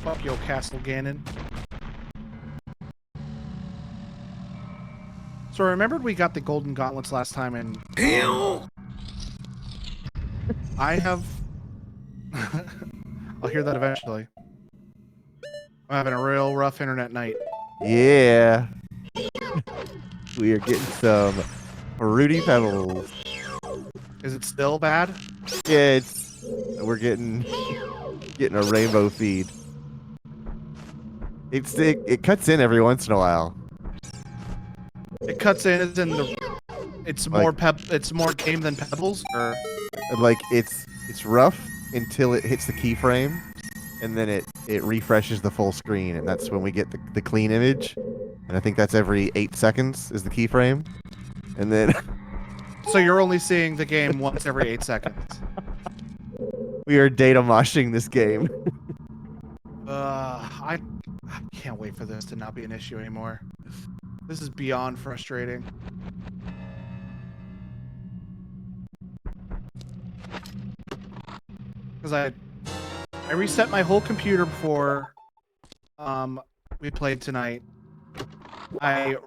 Fuck your castle, Ganon. So I remembered we got the golden gauntlets last time, and I have. I'll hear that eventually. I'm having a real rough internet night. Yeah. We are getting some fruity pebbles. Is it still bad? Yeah, we're getting a rainbow feed. It cuts in every once in a while. It cuts in as in it's more Like, it's more game than Pebbles, or like it's rough until it hits the keyframe, and then it refreshes the full screen, and that's when we get the clean image. And I think that's every 8 seconds is the keyframe, and then so you're only seeing the game once every 8 seconds. we are data moshing this game. I can't wait for this to not be an issue anymore. This is beyond frustrating. Because I reset my whole computer before we played tonight. I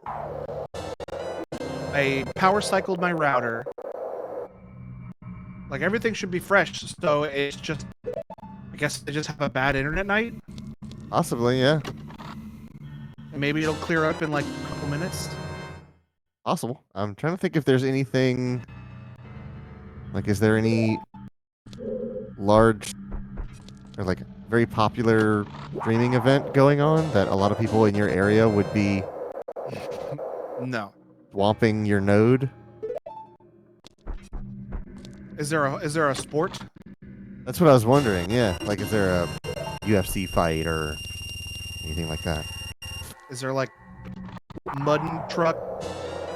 power cycled my router. Like, everything should be fresh, so it's just, I guess they just have a bad internet night. Possibly, yeah. And maybe it'll clear up in like a couple minutes. Possible. I'm trying to think if there's anything. Like, is there any large or like very popular streaming event going on that a lot of people in your area would be No. swamping your node? Is there a sport? That's what I was wondering. Yeah, like is there a UFC fight or anything like that? Is there like mud and truck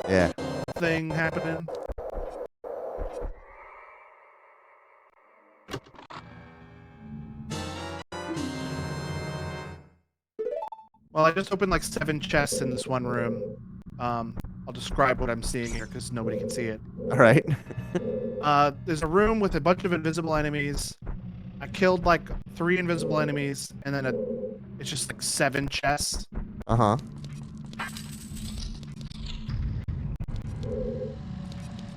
Yeah. thing happening? Well, I just opened like 7 chests in this one room. I'll describe what I'm seeing here because nobody can see it. All right. There's a room with a bunch of invisible enemies. I killed like 3 invisible enemies, and then it's just like 7 chests. Uh-huh.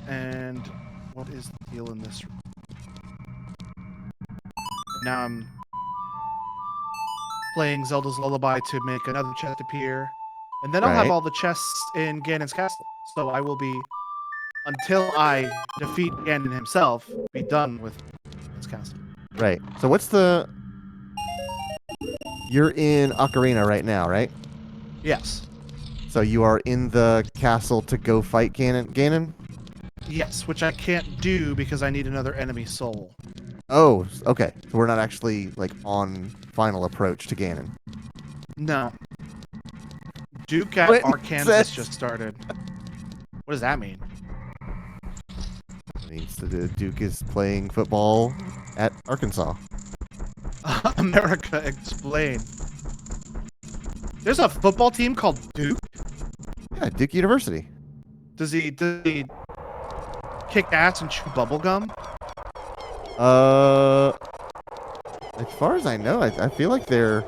And what is the deal in this room? Now I'm playing Zelda's Lullaby to make another chest appear. And then I'll have all the chests in Ganon's castle. So I will be, until I defeat Ganon himself, be done with his castle. Right. So you're in Ocarina right now, right? Yes. So you are in the castle to go fight Ganon? Yes, which I can't do because I need another enemy soul. Oh, okay. So we're not actually like on final approach to Ganon. No. Duke at Arkansas just started. What does that mean? It means the Duke is playing football at Arkansas. America, explain. There's a football team called Duke? Yeah, Duke University. Does he kick ass and chew bubblegum? As far as I know, I feel like their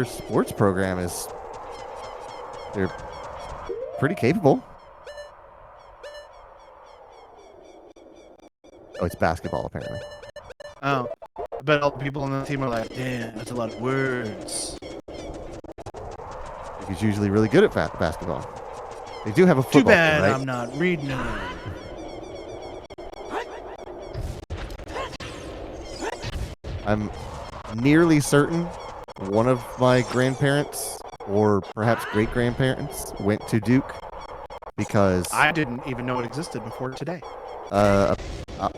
sports program they're pretty capable. Oh, it's basketball apparently. Oh. I bet all the people on the team are like, damn, that's a lot of words. He's usually really good at basketball. They do have a football Too bad team, right? I'm not reading it. I'm nearly certain one of my grandparents, or perhaps great-grandparents, went to Duke because I didn't even know it existed before today.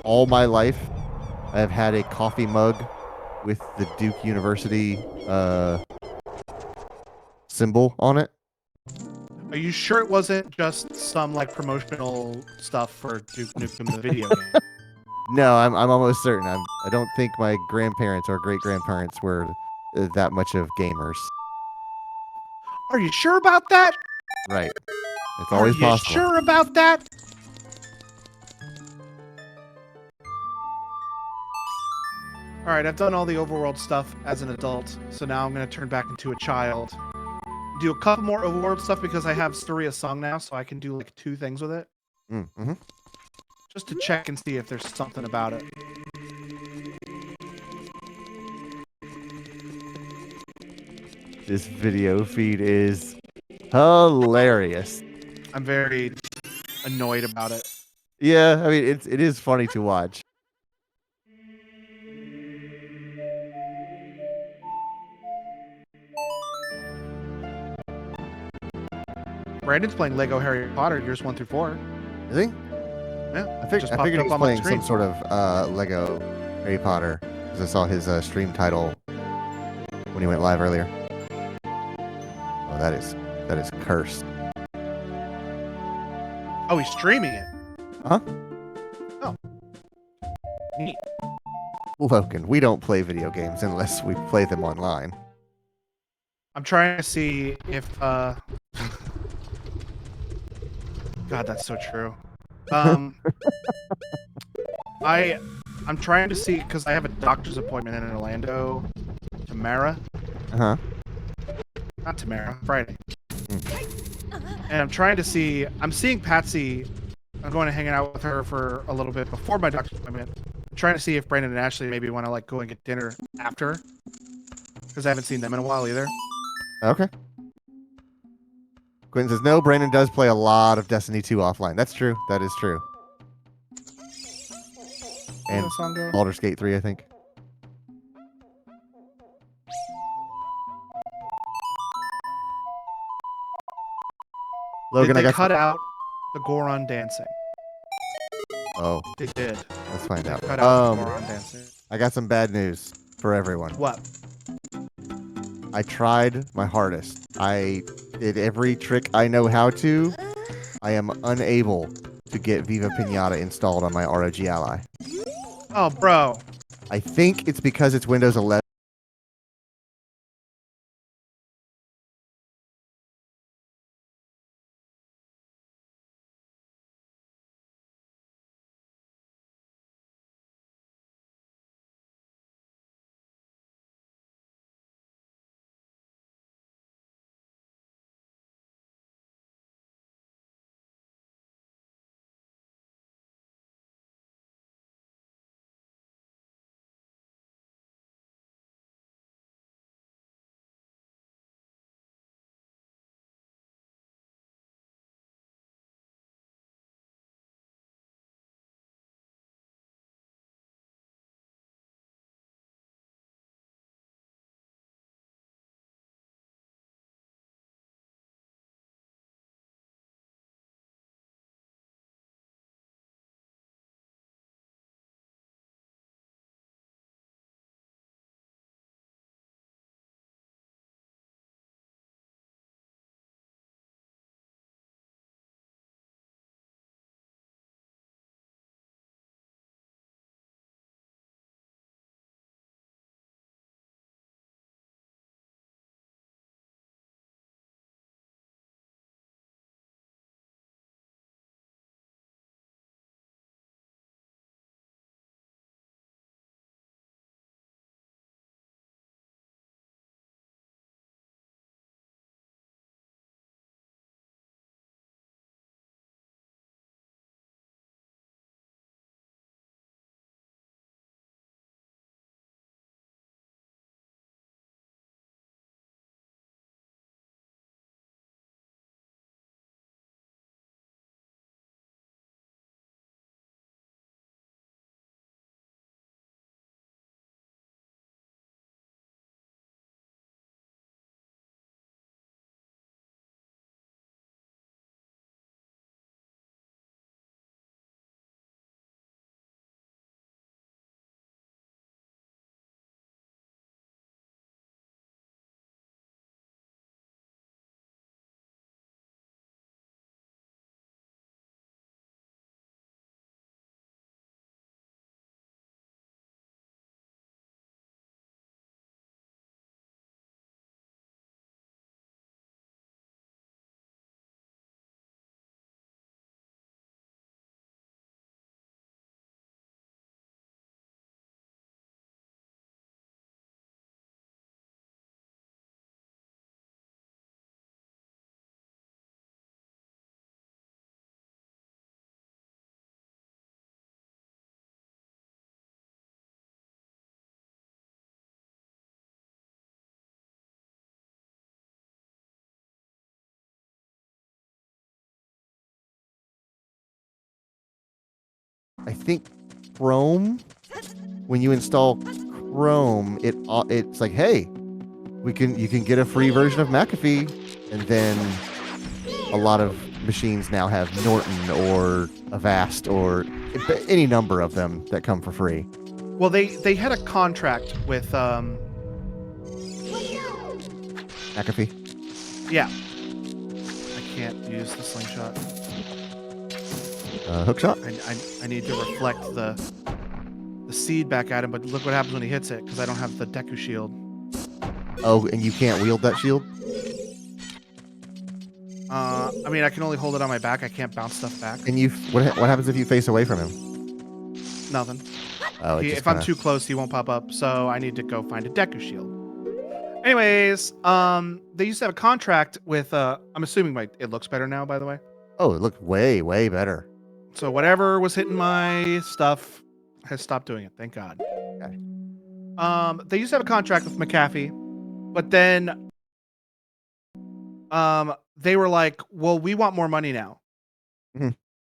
all my life I have had a coffee mug with the Duke University symbol on it. Are you sure it wasn't just some like promotional stuff for Duke Nukem the video game? No, I'm almost certain. I don't think my grandparents or great-grandparents were that much of gamers. Are you sure about that? Right. It's Are always you possible. sure about that? All right, I've done all the overworld stuff as an adult, so now I'm gonna turn back into a child. Do a couple more overworld stuff because I have Sturia's song now, so I can do like 2 things with it. Mm-hmm. Just to check and see if there's something about it. This video feed is hilarious. I'm very annoyed about it. Yeah, I mean it is funny to watch. Brandon's playing Lego Harry Potter years 1 through 4. Is he? Yeah, I just I popped figured he up was on my playing screen. some sort of Lego Harry Potter because I saw his stream title when he went live earlier. Oh, that is cursed. Oh, he's streaming it. Huh? Oh, neat. Logan, we don't play video games unless we play them online. I'm trying to see if God, that's so true. I'm trying to see because I have a doctor's appointment in Orlando tomorrow. Uh-huh. Not tomorrow, Friday. And I'm trying to see. I'm seeing Patsy. I'm going to hang out with her for a little bit before my doctor's appointment. I'm trying to see if Brandon and Ashley maybe want to like go and get dinner after, because I haven't seen them in a while either. Okay. Quentin says, no, Brandon does play a lot of Destiny 2 offline. That's true. That is true. Where And does that song go? Baldur's Gate 3, I think. Logan, Did I they got cut out the Goron dancing? Oh, They did. let's find They out. cut out the Goron dancing. I got some bad news for everyone. What? I tried my hardest. I did every trick I know how to. I am unable to get Viva Pinata installed on my ROG Ally. Oh, bro. I think it's because it's Windows 11. I think Chrome, when you install Chrome, it's like, hey, you can get a free version of McAfee, and then a lot of machines now have Norton or Avast or any number of them that come for free. Well, they had a contract with McAfee. yeah. I can't use the slingshot. Hookshot. I need to reflect the seed back at him, but look what happens when he hits it because I don't have the Deku shield. Oh, and you can't wield that shield? I mean, I can only hold it on my back. I can't bounce stuff back. And what happens if you face away from him? Nothing. Oh, If I'm too close, he won't pop up. So I need to go find a Deku shield. Anyways, they used to have a contract with. I'm assuming it looks better now. By the way. Oh, it looked way, way better. So whatever was hitting my stuff has stopped doing it. Thank God. Okay. They used to have a contract with McAfee, but then they were like, well, we want more money now. Mm-hmm.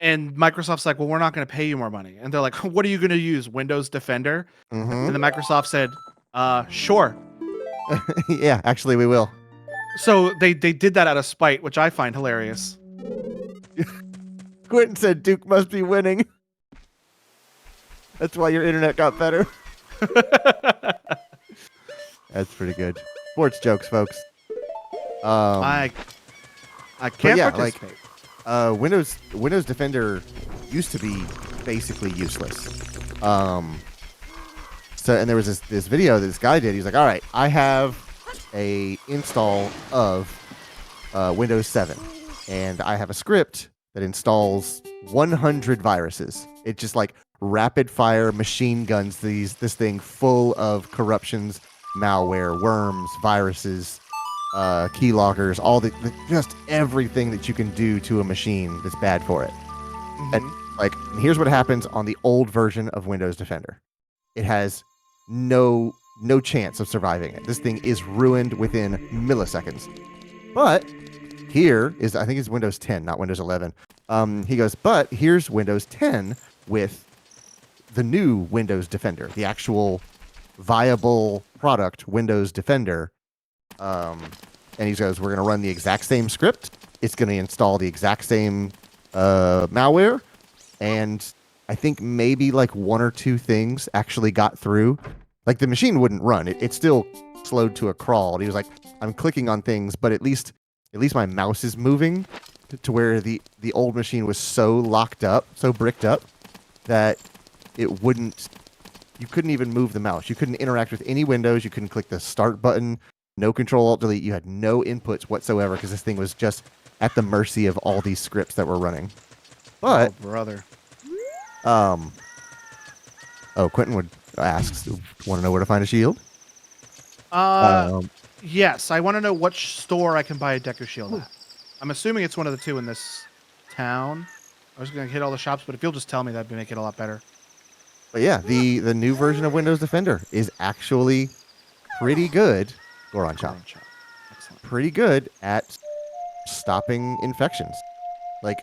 And Microsoft's like, well, we're not going to pay you more money. And they're like, what are you going to use? Windows Defender? Mm-hmm. And then Microsoft said, sure. Yeah, actually, we will. So they did that out of spite, which I find hilarious. Quentin said Duke must be winning. That's why your internet got better. That's pretty good. Sports jokes, folks. I can't participate. Windows Defender used to be basically useless. And there was this video that this guy did. He's like, all right, I have a install of Windows 7, and I have a script that installs 100 viruses. It just like rapid fire machine guns this thing full of corruptions, malware, worms, viruses, keyloggers, just everything that you can do to a machine that's bad for it. Mm-hmm. And here's what happens on the old version of Windows Defender. It has no chance of surviving it. This thing is ruined within milliseconds. But I think it's Windows 10, not Windows 11. He goes, but here's Windows 10 with the new Windows Defender, the actual viable product Windows Defender. And he goes, we're going to run the exact same script. It's going to install the exact same malware. And I think maybe like one or two things actually got through. Like the machine wouldn't run. It still slowed to a crawl. And he was like, I'm clicking on things, but at least my mouse is moving to where the old machine was so locked up, so bricked up, that you couldn't even move the mouse. You couldn't interact with any windows. You couldn't click the start button. No Control Alt Delete. You had no inputs whatsoever because this thing was just at the mercy of all these scripts that were running. But brother. Quentin asks, want to know where to find a shield? Yes, I want to know which store I can buy a Deku shield at. I'm assuming it's one of the two in this town. I was going to hit all the shops, but if you'll just tell me, that'd make it a lot better. But yeah, the new version of Windows Defender is actually pretty good. Goron Chop. Excellent. Pretty good at stopping infections. Like,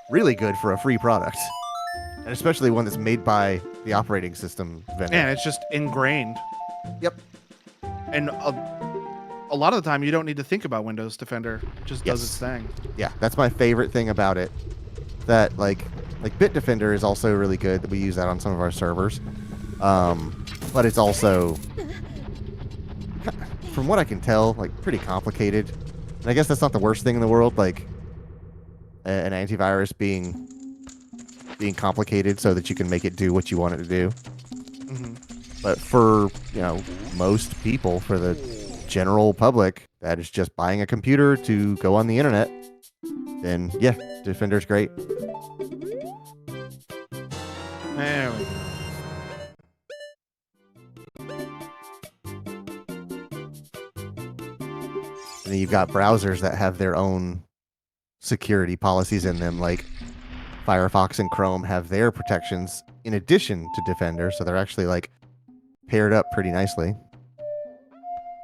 really good for a free product. And especially one that's made by the operating system vendor. And it's just ingrained. Yep. And a lot of the time, you don't need to think about Windows Defender. It just does its thing. Yeah, that's my favorite thing about it. That, like Bitdefender is also really good. We use that on some of our servers. But it's also, from what I can tell, like pretty complicated. And I guess that's not the worst thing in the world. Like an antivirus being complicated so that you can make it do what you want it to do. Mm-hmm. But for most people, for the general public that is just buying a computer to go on the internet, then yeah, Defender's great. There we go. And then you've got browsers that have their own security policies in them, like Firefox and Chrome have their protections in addition to Defender, so they're actually like paired up pretty nicely.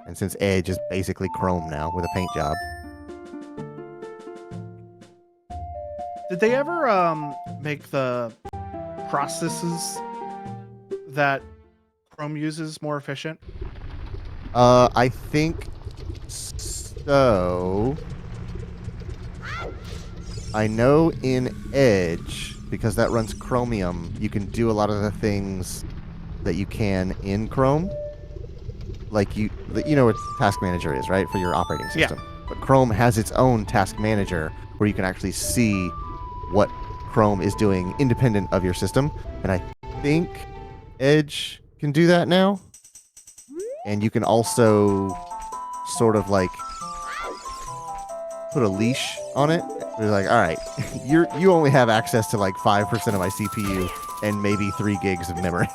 And since Edge is basically Chrome now with a paint job. Did they ever make the processes that Chrome uses more efficient? I think so. I know in Edge, because that runs Chromium, you can do a lot of the things that you can in Chrome. Like you know what Task Manager is, right? For your operating Yeah. system. But Chrome has its own Task Manager where you can actually see what Chrome is doing independent of your system. And I think Edge can do that now. And you can also sort of like put a leash on it. It's like, all right, you only have access to like 5% of my CPU and maybe 3 gigs of memory.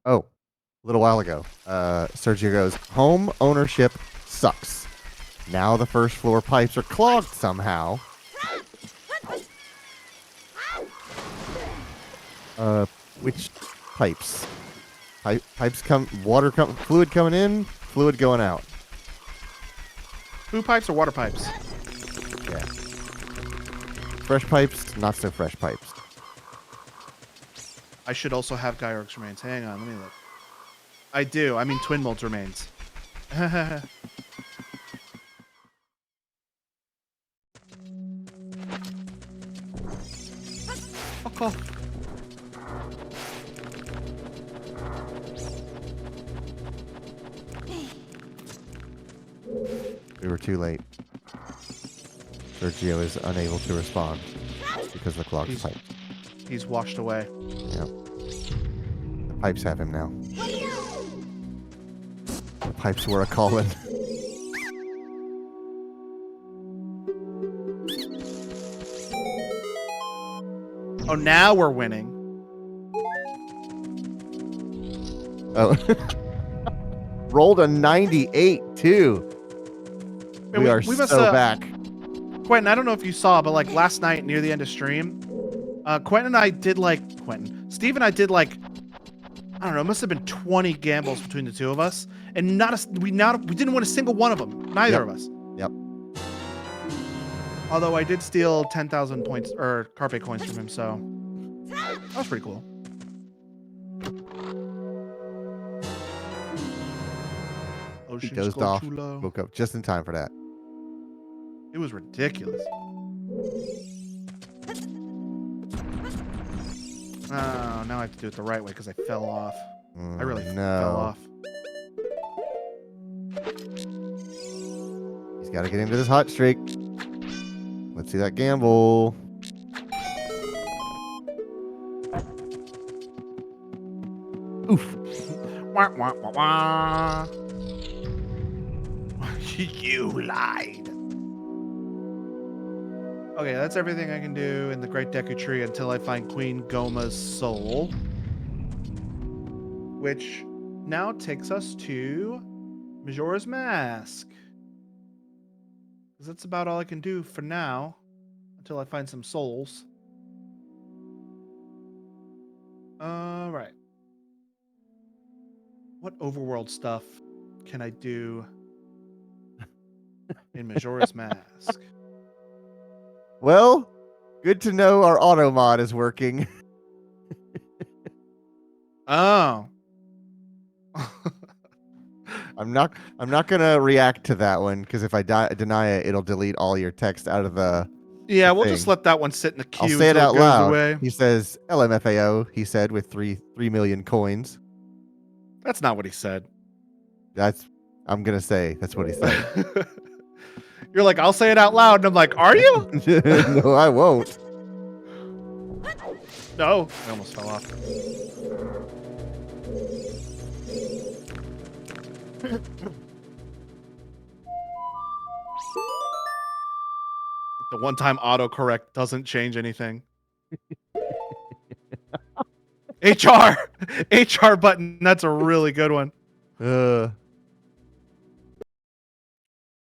Oh, a little while ago, Sergio goes, home ownership sucks. Now the first floor pipes are clogged somehow. Which pipes? Pipes fluid coming in, fluid going out. Food pipes or water pipes? Yeah. Fresh pipes, not so fresh pipes. I should also have Gyrox remains. Hang on, let me look. I do. I mean twin molds remains. Fuck off. We were too late. Sergio is unable to respond because the clogged pipe. He's washed away. Yep. The pipes have him now. The pipes were a calling. Oh, now we're winning. Oh. Rolled a 98 too. Man, We are we must, so back. Quentin, I don't know if you saw, but like last night near the end of stream, Quentin and I did like Steve and I did like, I don't know, it must have been 20 gambles between the two of us, and we didn't win a single one of them. Neither of us. Yep. Although I did steal 10,000 points or carpe coins from him, so that was pretty cool. He Oceans dozed go off. too low. Woke up just in time for that. It was ridiculous. Oh, now I have to do it the right way because I fell off. I really fell off. He's got to get into this hot streak. Let's see that gamble. Oof. Wah, wah, wah, wah. You lied. Okay, that's everything I can do in the Great Deku Tree until I find Queen Goma's soul. Which now takes us to Majora's Mask. Because that's about all I can do for now. Until I find some souls. Alright. What overworld stuff can I do in Majora's Mask? Well, good to know our auto mod is working. Oh. I'm not gonna react to that one because if I deny it, it'll delete all your text out of the. Yeah, the we'll thing. just let that one sit in the queue I'll say it until out goes loud. away. He says LMFAO. He said with 3 million coins. That's not what he said. I'm gonna say that's what he said. You're like, I'll say it out loud, and I'm like, are you? No, I won't. No, I almost fell off. The one-time autocorrect doesn't change anything. HR button. That's a really good one.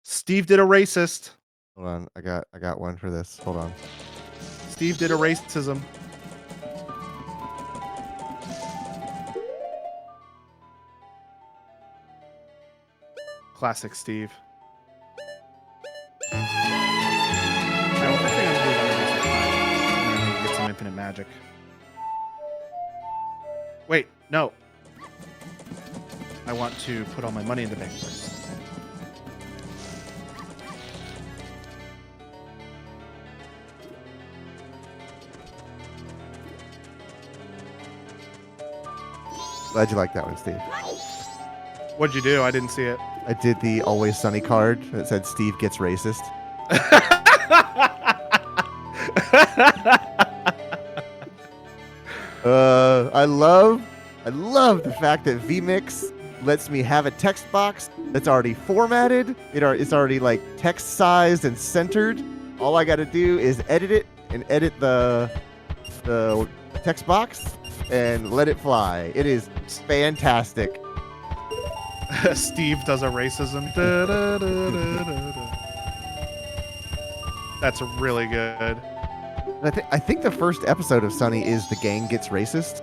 Steve did a racist. Hold on, I got one for this. Hold on. Steve did a racism. Classic Steve. I don't think I'm doing this time. I'm gonna get some infinite magic. Wait, no. I want to put all my money in the bank first. Glad you like that one, Steve. What'd you do? I didn't see it. I did the Always Sunny card that said Steve gets racist. I love the fact that vMix lets me have a text box that's already formatted. It's already like text sized and centered. All I got to do is edit it and edit the text box and let it fly. It is fantastic. Steve does a racism. That's really good. I think the first episode of Sunny is The Gang Gets Racist.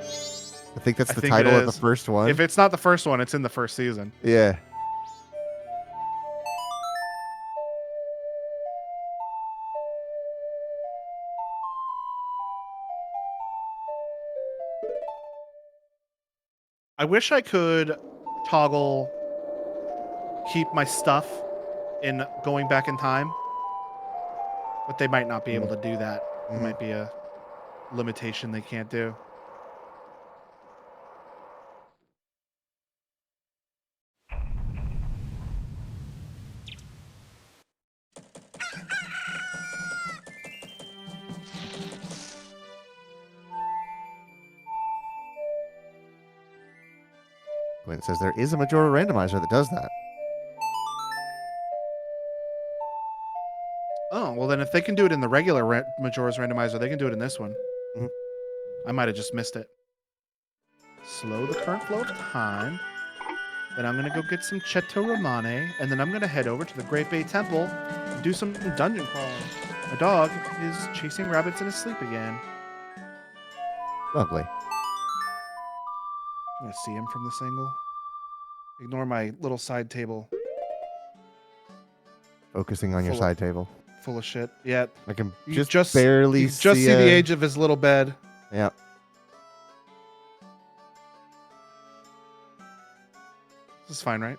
I think that's the title of the first one. If it's not the first one, it's in the first season. Yeah. I wish I could toggle keep my stuff in going back in time, but they might not be able to do that. It might be a limitation they can't do. When it says there is a Majora randomizer that does that. Oh, well then if they can do it in the regular Majora's Randomizer, they can do it in this one. I might have just missed it. Slow the current flow of time. Then I'm going to go get some Cetto Romane, and then I'm going to head over to the Great Bay Temple and do some dungeon crawling. My dog is chasing rabbits in his sleep again. Lovely. Can I see him from this angle? Ignore my little side table. Focusing on your side table. Full of shit. Yeah. I can You just barely see the age of his little bed. Yeah. This is fine, right?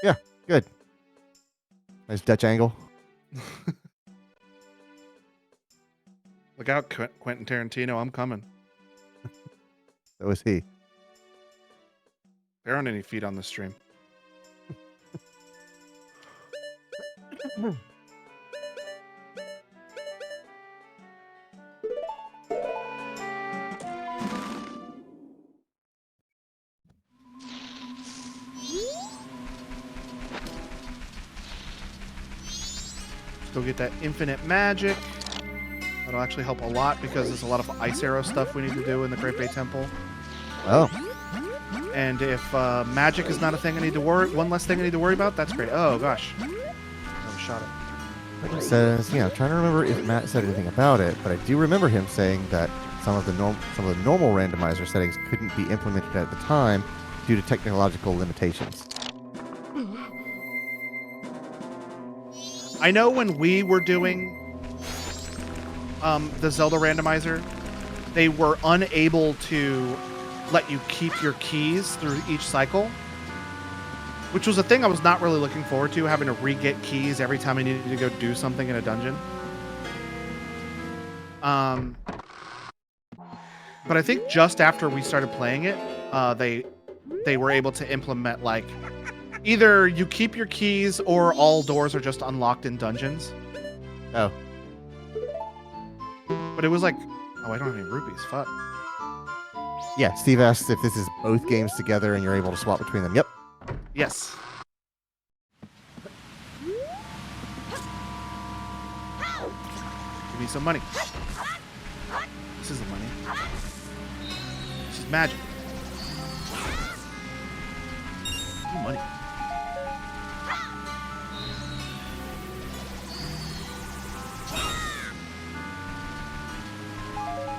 Yeah, good. Nice Dutch angle. Look out, Quentin Tarantino. I'm coming. So is he. There aren't any feet on the stream. Let's go get that infinite magic. That'll actually help a lot because there's a lot of ice arrow stuff we need to do in the Great Bay Temple. Oh. And if magic is not a thing I need to worry, one less thing I need to worry about, that's great. Oh gosh, I shot it. It says, I'm trying to remember if Matt said anything about it, but I do remember him saying that some of the normal randomizer settings couldn't be implemented at the time due to technological limitations. I know when we were doing the Zelda randomizer, they were unable to let you keep your keys through each cycle, which was a thing I was not really looking forward to, having to re-get keys every time I needed to go do something in a dungeon. But I think just after we started playing it, they were able to implement, like, either you keep your keys or all doors are just unlocked in dungeons. Oh. But it was like, oh, I don't have any rupees. Fuck. Yeah, Steve asked if this is both games together and you're able to swap between them. Yep. Yes. Give me some money. This isn't money. This is magic. Ooh, money.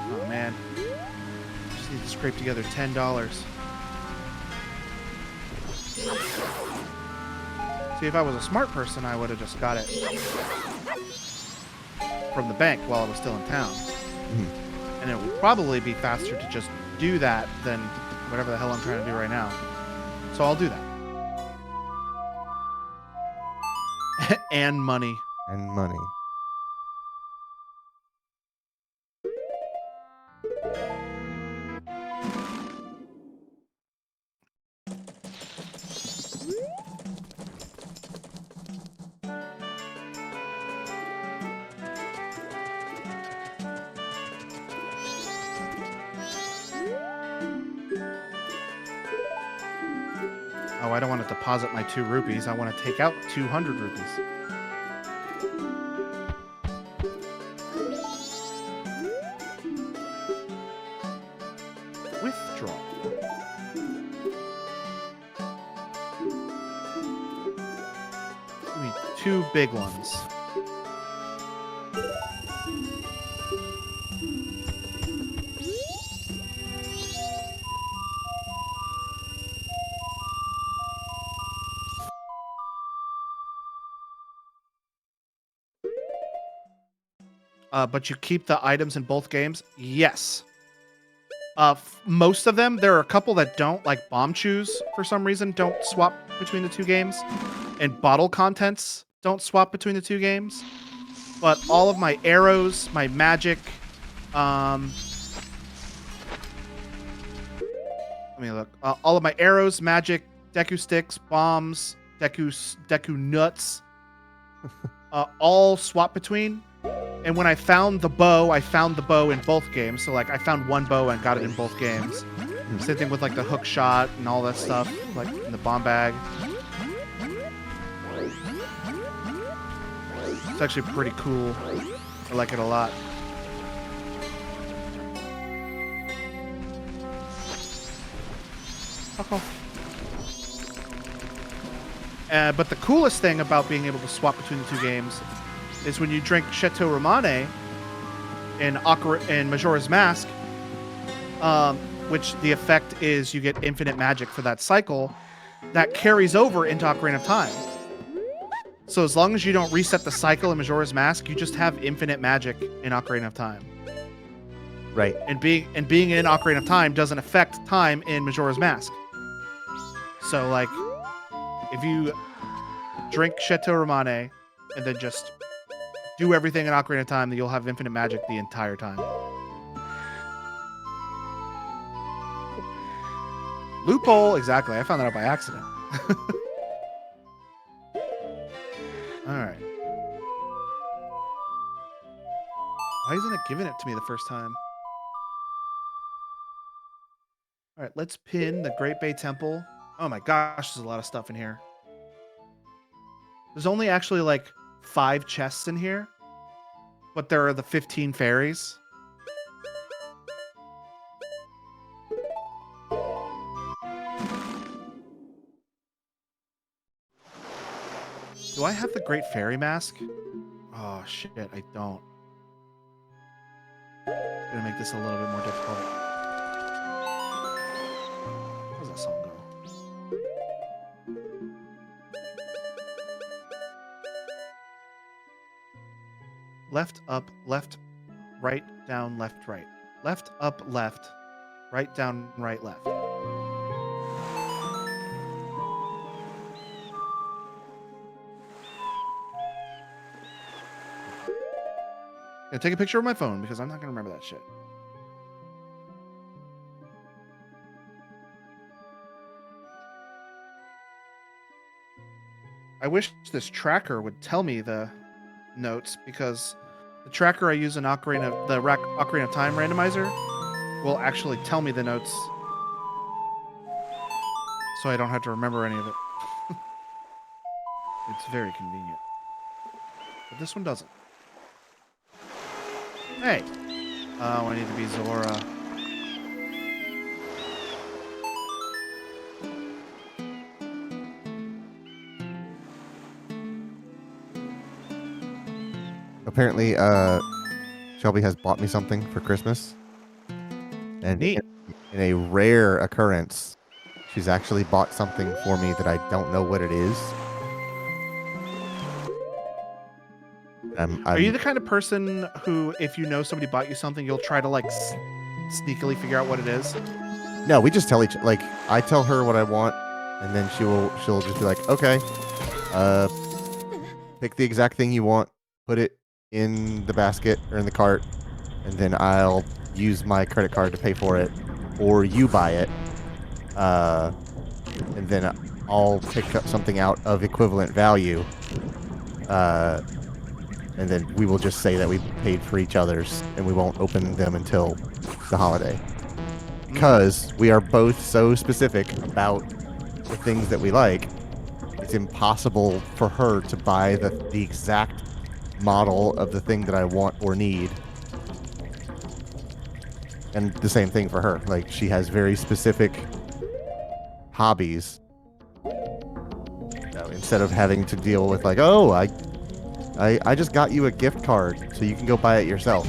Oh, man. Just need to scrape together $10. See, if I was a smart person, I would have just got it from the bank while I was still in town. Mm-hmm. And it would probably be faster to just do that than whatever the hell I'm trying to do right now. So I'll do that. And money. And money. Oh, I don't want to deposit my 2 rupees. I want to take out 200 rupees. Withdraw. Give me 2 big ones. But you keep the items in both games? Yes. Most of them, there are a couple that don't, like bomb chews for some reason don't swap between the 2 games, and bottle contents don't swap between the 2 games. But all of my arrows, my magic, let me look. All of my arrows, magic, Deku sticks, bombs, Deku nuts, all swap between. And when I found the bow in both games. So, like, I found one bow and got it in both games. Same thing with, like, the hook shot and all that stuff, like, in the bomb bag. It's actually pretty cool. I like it a lot. Fuck off. But the coolest thing about being able to swap between the two games is when you drink Chateau Romane in Majora's Mask, which the effect is you get infinite magic for that cycle, that carries over into Ocarina of Time. So as long as you don't reset the cycle in Majora's Mask, you just have infinite magic in Ocarina of Time. Right. And being in Ocarina of Time doesn't affect time in Majora's Mask. So like, if you drink Chateau Romane and then just do everything in Ocarina of Time, then you'll have infinite magic the entire time. Loophole, exactly. I found that out by accident. Alright. Why isn't it giving it to me the first time? Alright, let's pin the Great Bay Temple. Oh my gosh, there's a lot of stuff in here. There's only actually like 5 chests in here, but there are the 15 fairies. Do I have the Great Fairy Mask? Oh shit, I don't. It's gonna make this a little bit more difficult. How does that song go? Left, up, left, right, down, left, right. Left, up, left, right, down, right, left. I'm gonna take a picture of my phone because I'm not gonna remember that shit. I wish this tracker would tell me the notes, because the tracker I use in Ocarina of Time randomizer will actually tell me the notes, so I don't have to remember any of it. It's very convenient. But this one doesn't. Hey! Oh, I need to be Zora. Apparently, Shelby has bought me something for Christmas. And Neat. in a rare occurrence, she's actually bought something for me that I don't know what it is. Are you the kind of person who, if you know somebody bought you something, you'll try to like sneakily figure out what it is? No, we just tell each, like, I tell her what I want, and then she'll just be like, okay, pick the exact thing you want, put it in the basket or in the cart, and then I'll use my credit card to pay for it, or you buy it, and then I'll pick up something out of equivalent value, and then we will just say that we paid for each other's, and we won't open them until the holiday. Because we are both so specific about the things that we like, it's impossible for her to buy the exact model of the thing that I want or need. And the same thing for her. Like, she has very specific hobbies. So instead of having to deal with like, oh, I just got you a gift card so you can go buy it yourself.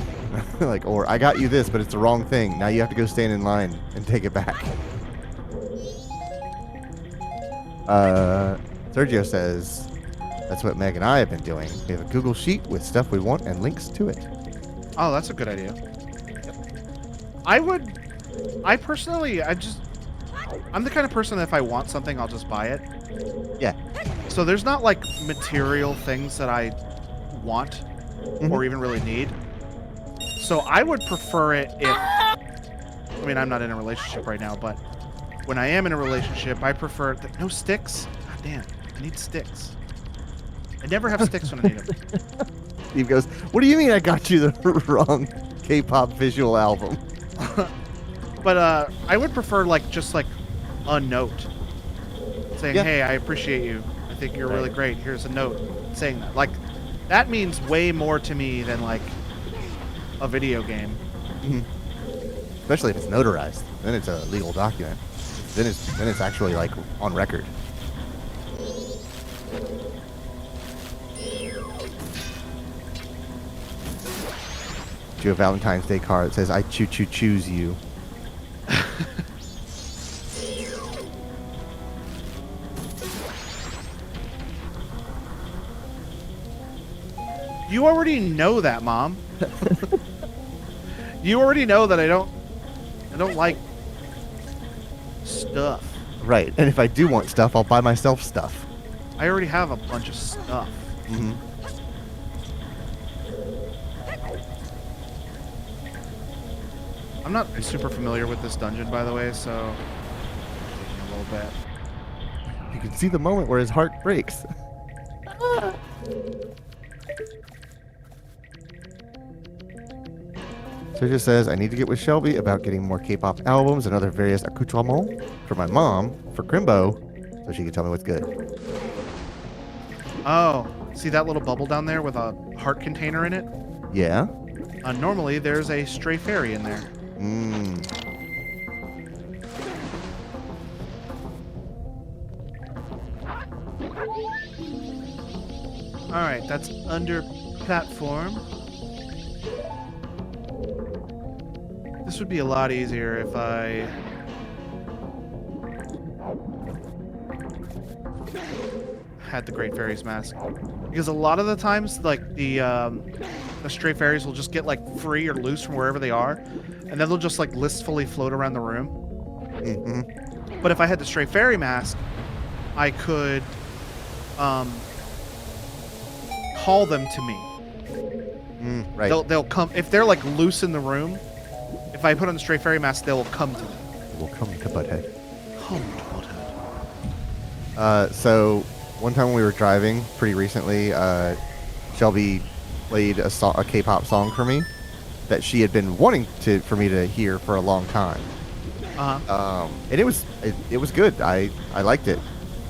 Like, or I got you this, but it's the wrong thing. Now you have to go stand in line and take it back. Sergio says, that's what Meg and I have been doing. We have a Google Sheet with stuff we want and links to it. Oh, that's a good idea. I'm the kind of person that if I want something, I'll just buy it. Yeah. So there's not like material things that I want or even really need. So I would prefer it if, I mean, I'm not in a relationship right now, but when I am in a relationship, I prefer that no sticks. God damn, I need sticks. I never have sticks when I need them. Steve goes, what do you mean I got you the wrong K-pop visual album? But I would prefer like just like a note saying, hey, I appreciate you. I think you're really great. Here's a note saying that. Like, that means way more to me than like a video game. Especially if it's notarized. Then it's a legal document. Then it's actually like on record. Do a Valentine's Day card that says "I choose you." You already know that, Mom. You already know that I don't like stuff. Right, and if I do want stuff, I'll buy myself stuff. I already have a bunch of stuff. Mm-hmm. I'm not super familiar with this dungeon, by the way, so a little bit. You can see the moment where his heart breaks. So it just says, I need to get with Shelby about getting more K-pop albums and other various accoutrements for my mom, for Crimbo, so she can tell me what's good. Oh, see that little bubble down there with a heart container in it? Yeah? Normally, there's a stray fairy in there. Alright, that's under platform. This would be a lot easier if I had the Great Fairy's Mask. Because a lot of the times, like, the stray fairies will just get, like, free or loose from wherever they are, and then they'll just, like, listfully float around the room. Mm-hmm. But if I had the Stray Fairy Mask, I could call them to me. Right. They'll come if they're like loose in the room. If I put on the Stray Fairy Mask, they will come to me. We'll come to Butthead. Come to Butthead. So one time when we were driving pretty recently, Shelby played a K-pop song for me that she had been wanting for me to hear for a long time. And it was good. I liked it.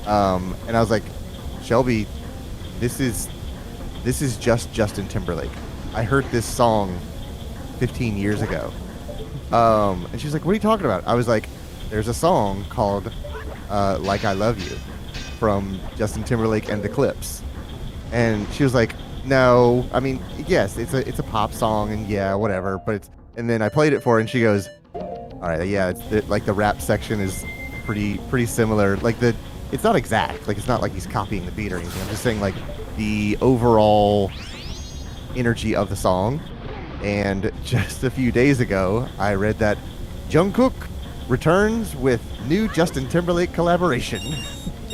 And I was like, Shelby, this is just Justin Timberlake. I heard this song 15 years ago. And she's like, what are you talking about? I was like, there's a song called Like I Love You from Justin Timberlake and the Clips. And she was like, no, I mean, yes, it's a pop song and yeah, whatever, but and then I played it for her and she goes, all right, yeah, like the rap section is pretty similar. Like it's not exact. Like it's not like he's copying the beat or anything. I'm just saying like the overall energy of the song. And just a few days ago, I read that Jungkook returns with new Justin Timberlake collaboration.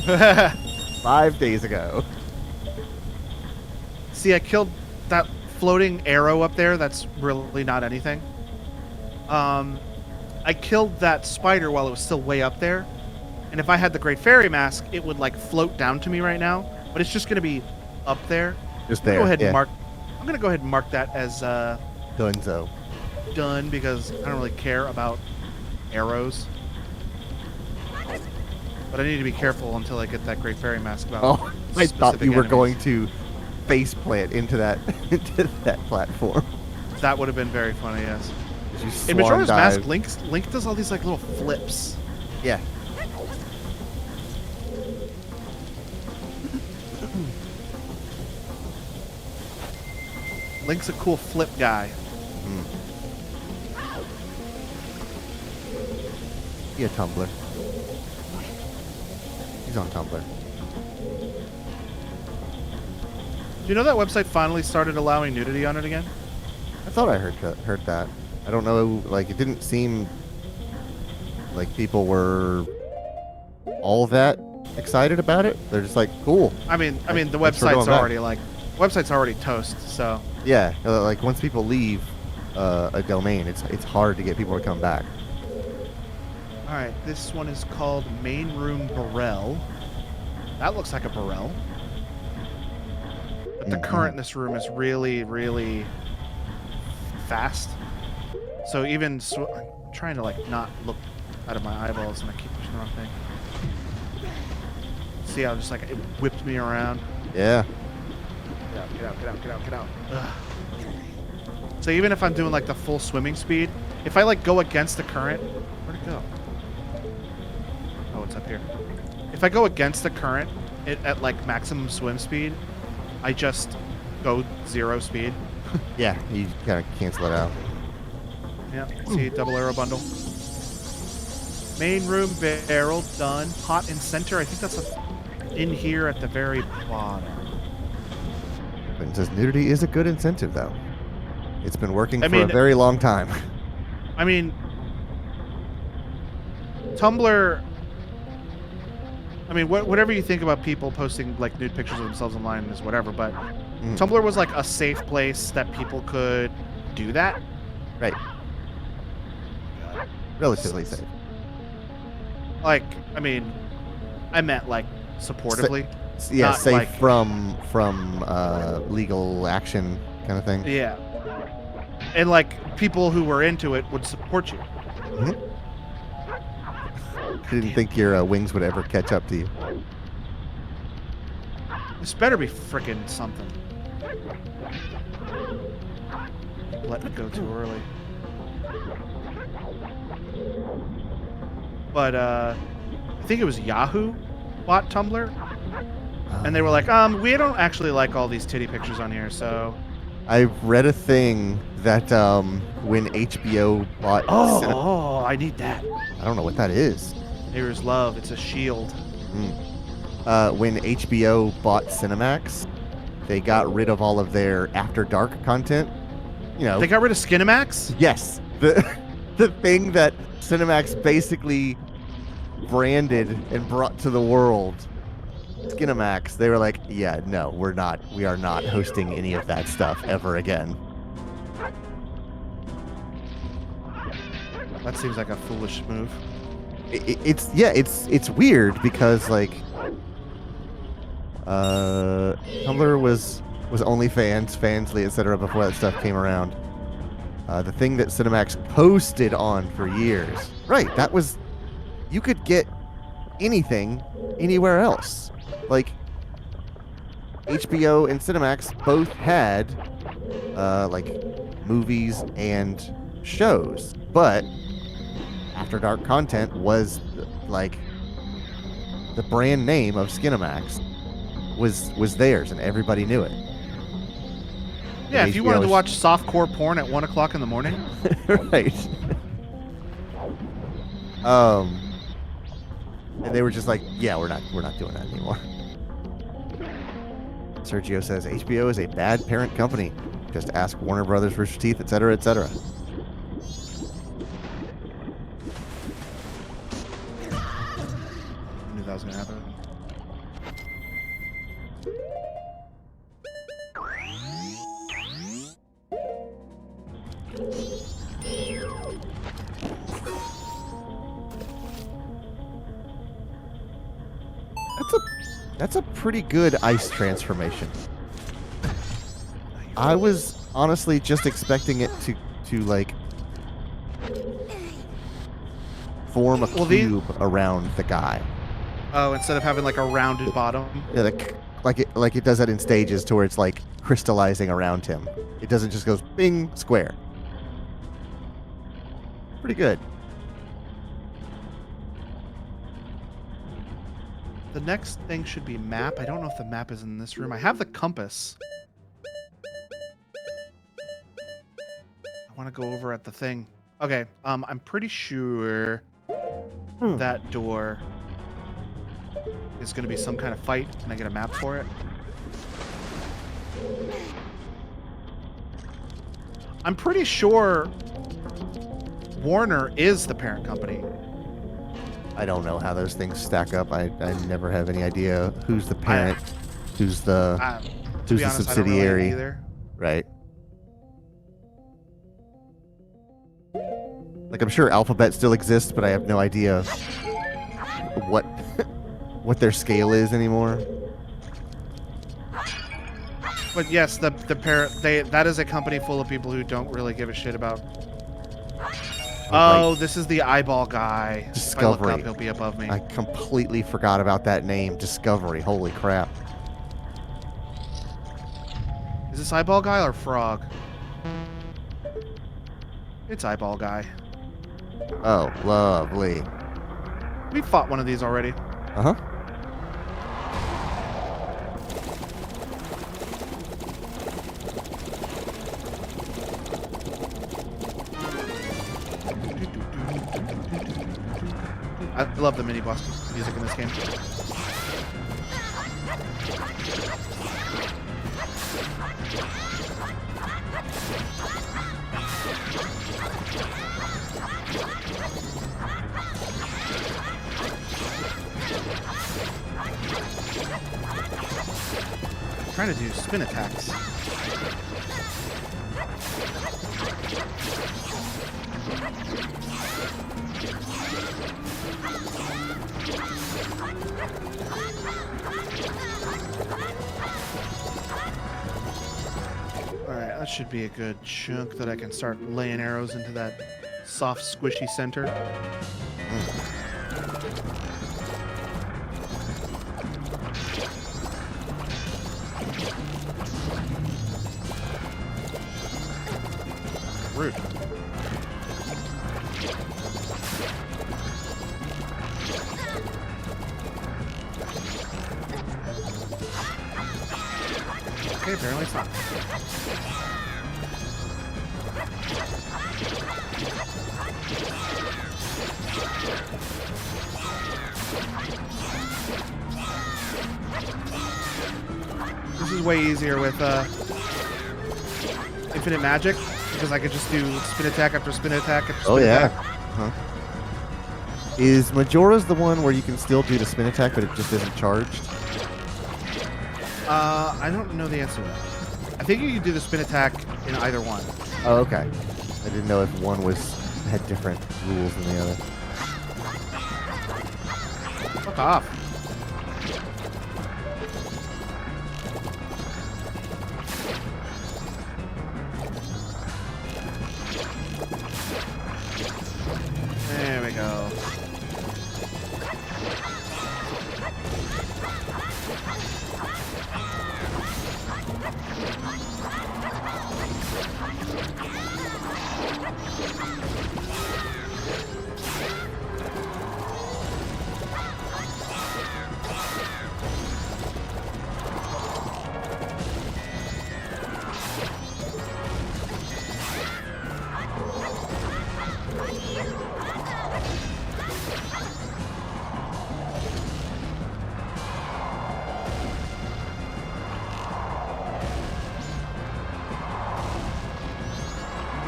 5 days ago. See, I killed that floating arrow up there. That's really not anything. I killed that spider while it was still way up there. And if I had the Great Fairy Mask, it would like float down to me right now. But it's just going to be up there. Just there. I'm going to go ahead and mark that as Donezo. done because I don't really care about arrows. But I need to be careful until I get that Great Fairy Mask. Oh, I thought you were enemies. going to face plant into that platform. That would have been very funny, yes. In In Majora's Mask, Link does all these like little flips. Yeah. Link's a cool flip guy. Yeah, Tumblr. He's on Tumblr. Do you know that website finally started allowing nudity on it again? I thought I heard that. I don't know. Like, it didn't seem like people were all that excited about it. They're just like, cool. I mean, the Thanks for website's going already website's already toast. So yeah, like once people leave a domain, it's hard to get people to come back. all right, this one is called Main Room Burrell. That looks like a burrell. But the current in this room is really, really fast. So even I'm trying to like not look out of my eyeballs, and I keep pushing the wrong thing. See how just like it whipped me around. Yeah. Get out. Ugh. So even if I'm doing like the full swimming speed, if I like go against the current, where'd it go? it's up here. If I go against the current at like maximum swim speed, I just go 0 speed. Yeah, you kind of cancel it out. Yeah, see, double arrow bundle. Main room barrel done. Pot in center. I think that's in here at the very bottom. But it says nudity is a good incentive, though. It's been working for a mean, very long time. I mean, Tumblr. I mean, whatever you think about people posting like nude pictures of themselves online is whatever, but Tumblr was like a safe place that people could do that. Right. Relatively safe. Like, I mean, I meant like supportively. Yeah, safe like, from legal action kind of thing. Yeah. And like people who were into it would support you. I didn't think your wings would ever catch up to you. This better be frickin' something. Let me go too early. But I think it was Yahoo bought Tumblr. And they were like, we don't actually like all these titty pictures on here, so... I read a thing that when HBO bought... I need that. I don't know what that is. Neighbor's Love. It's a shield. When HBO bought Cinemax, they got rid of all of their After Dark content. You know, they got rid of Skinemax? Yes. The thing that Cinemax basically branded and brought to the world. Skinemax, they were like, yeah, no, we are not hosting any of that stuff ever again. That seems like a foolish move. It's weird because like Tumblr was OnlyFans, Fansly, etc. before that stuff came around. The thing that Cinemax posted on for years, right? That was, you could get anything anywhere else. Like HBO and Cinemax both had like movies and shows, but After Dark content was like the brand name of Skinemax was theirs, and everybody knew it. Yeah, and if you HBO wanted to watch softcore porn at 1 o'clock in the morning, right? And they were just like, yeah, we're not doing that anymore. Sergio says HBO is a bad parent company. Just ask Warner Brothers, Rooster Teeth, etc., etc. I knew that was gonna happen. That's a pretty good ice transformation. I was honestly just expecting it to like form a cube around the guy. Oh, instead of having like a rounded bottom. Yeah, like it does that in stages to where it's like crystallizing around him. It doesn't just goes bing square. Pretty good. The next thing should be map. I don't know if the map is in this room. I have the compass. I want to go over at the thing. Okay, I'm pretty sure that door is going to be some kind of fight. Can I get a map for it? I'm pretty sure Warner is the parent company. I don't know how those things stack up. I never have any idea who's the parent, who's the subsidiary. I don't really either. Right. Like I'm sure Alphabet still exists, but I have no idea what their scale is anymore. But yes, the parent that is a company full of people who don't really give a shit about. Oh, this is the eyeball guy. Discovery. If I look up, he'll be above me. I completely forgot about that name, Discovery. Holy crap. Is this eyeball guy or frog? It's eyeball guy. Oh, lovely. We fought one of these already. Uh-huh. I love the mini boss music in this game. I'm trying to do spin attacks. Alright, that should be a good chunk that I can start laying arrows into that soft, squishy center. Rude. Okay, apparently it's not. This is way easier with infinite magic because I could just do spin attack after spin attack after spin attack. Uh-huh. Is Majora's the one where you can still do the spin attack, but it just isn't charged? I don't know the answer to that. I think you can do the spin attack in either one. Oh, okay. I didn't know if one had different rules than the other. Fuck off. There we go.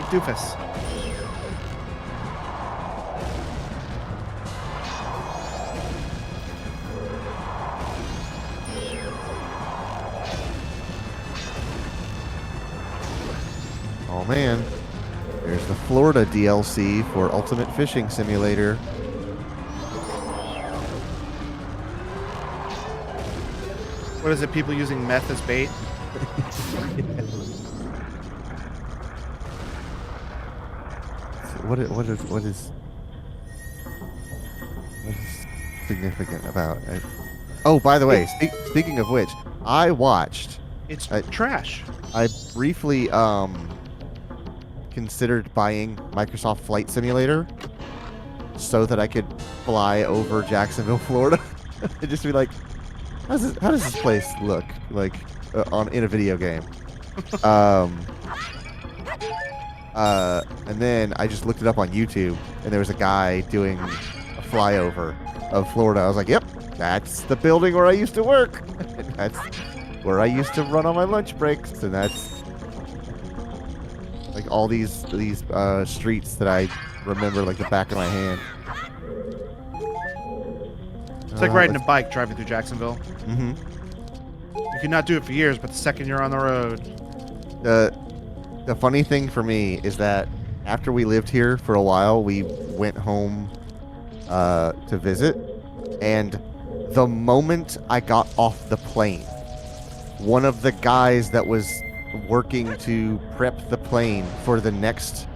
Doofus. Oh man, there's the Florida DLC for Ultimate Fishing Simulator. What is it? People using meth as bait? What is significant about it? Oh, by the way, speaking of which, I watched. It's trash. I briefly considered buying Microsoft Flight Simulator so that I could fly over Jacksonville, Florida, and just be like, how does this place look like in a video game? And then I just looked it up on YouTube, and there was a guy doing a flyover of Florida. I was like, yep, that's the building where I used to work. And that's where I used to run on my lunch breaks, and that's like all these streets that I remember like the back of my hand. It's like riding a bike driving through Jacksonville. Mm-hmm. You can not do it for years, but the second you're on the road. The funny thing for me is that after we lived here for a while, we went home to visit, and the moment I got off the plane, one of the guys that was working to prep the plane for the next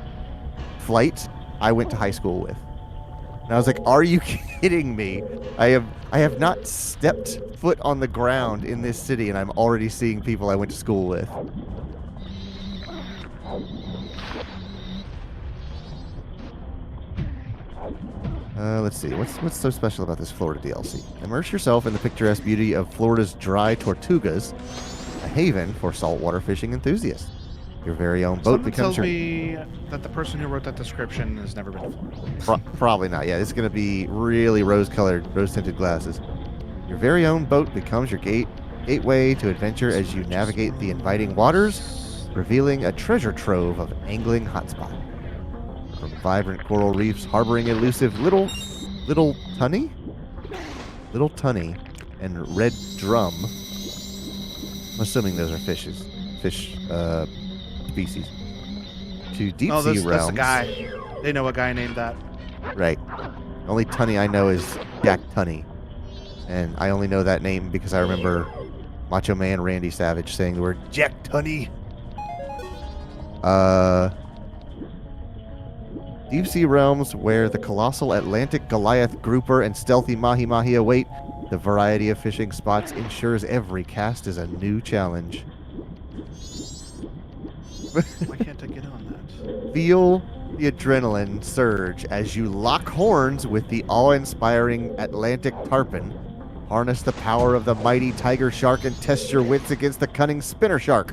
flight, I went to high school with. And I was like, are you kidding me? I have not stepped foot on the ground in this city, and I'm already seeing people I went to school with. Let's see. What's so special about this Florida DLC? Immerse yourself in the picturesque beauty of Florida's dry Tortugas, a haven for saltwater fishing enthusiasts. Your very own boat Something becomes tells your... me that the person who wrote that description has never been to Florida. Probably not. Yeah, it's going to be really rose-colored, rose-tinted glasses. Your very own boat becomes your gateway to adventure as you navigate the inviting waters, revealing a treasure trove of angling hotspots. From vibrant coral reefs harboring elusive little tunny, and red drum. I'm assuming those are fish species. To deep sea that's realms. a guy. They know a guy named that. Right. Only Tunny I know is Jack Tunney. And I only know that name because I remember Macho Man Randy Savage saying the word Jack Tunney. Deep sea realms where the colossal Atlantic Goliath grouper and stealthy Mahi Mahi await. The variety of fishing spots ensures every cast is a new challenge. Why can't I get on that? Feel the adrenaline surge as you lock horns with the awe-inspiring Atlantic tarpon. Harness the power of the mighty tiger shark and test your wits against the cunning spinner shark.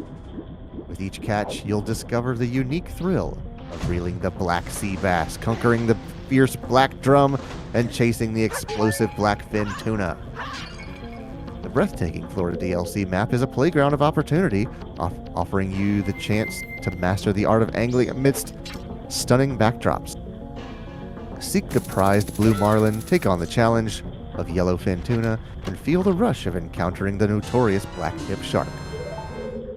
With each catch, you'll discover the unique thrill of reeling the black sea bass, conquering the fierce black drum, and chasing the explosive blackfin tuna. The breathtaking Florida DLC map is a playground of opportunity, offering you the chance to master the art of angling amidst stunning backdrops. Seek the prized blue marlin, take on the challenge of yellowfin tuna, and feel the rush of encountering the notorious black-tip shark.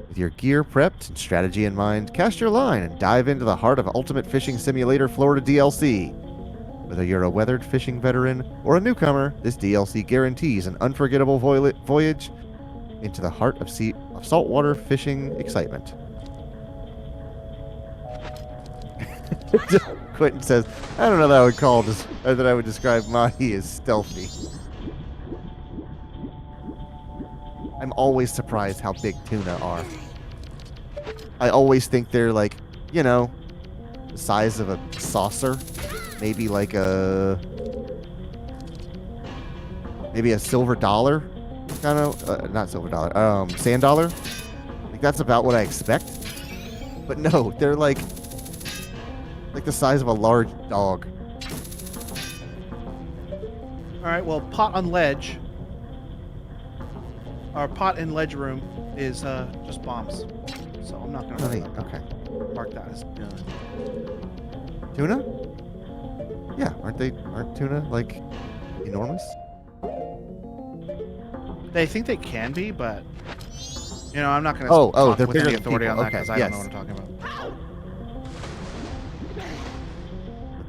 With your gear prepped and strategy in mind, cast your line and dive into the heart of Ultimate Fishing Simulator Florida DLC. Whether you're a weathered fishing veteran or a newcomer, this DLC guarantees an unforgettable voyage into the heart of saltwater fishing excitement. Quentin says, I don't know that I would describe Mahi as stealthy. I'm always surprised how big tuna are. I always think they're like, the size of a saucer. Maybe like maybe a silver dollar, kind of, not silver dollar, sand dollar. Like that's about what I expect. But no, they're like the size of a large dog. All right. Well, pot on ledge. Our pot in ledge room is just bombs. So I'm not gonna. Okay. Mark that as done. Tuna? Yeah, aren't tuna like enormous? They think they can be, but I'm not gonna. Oh, they're with bigger any than authority people. on that because Okay, I yes. don't know what I'm talking about.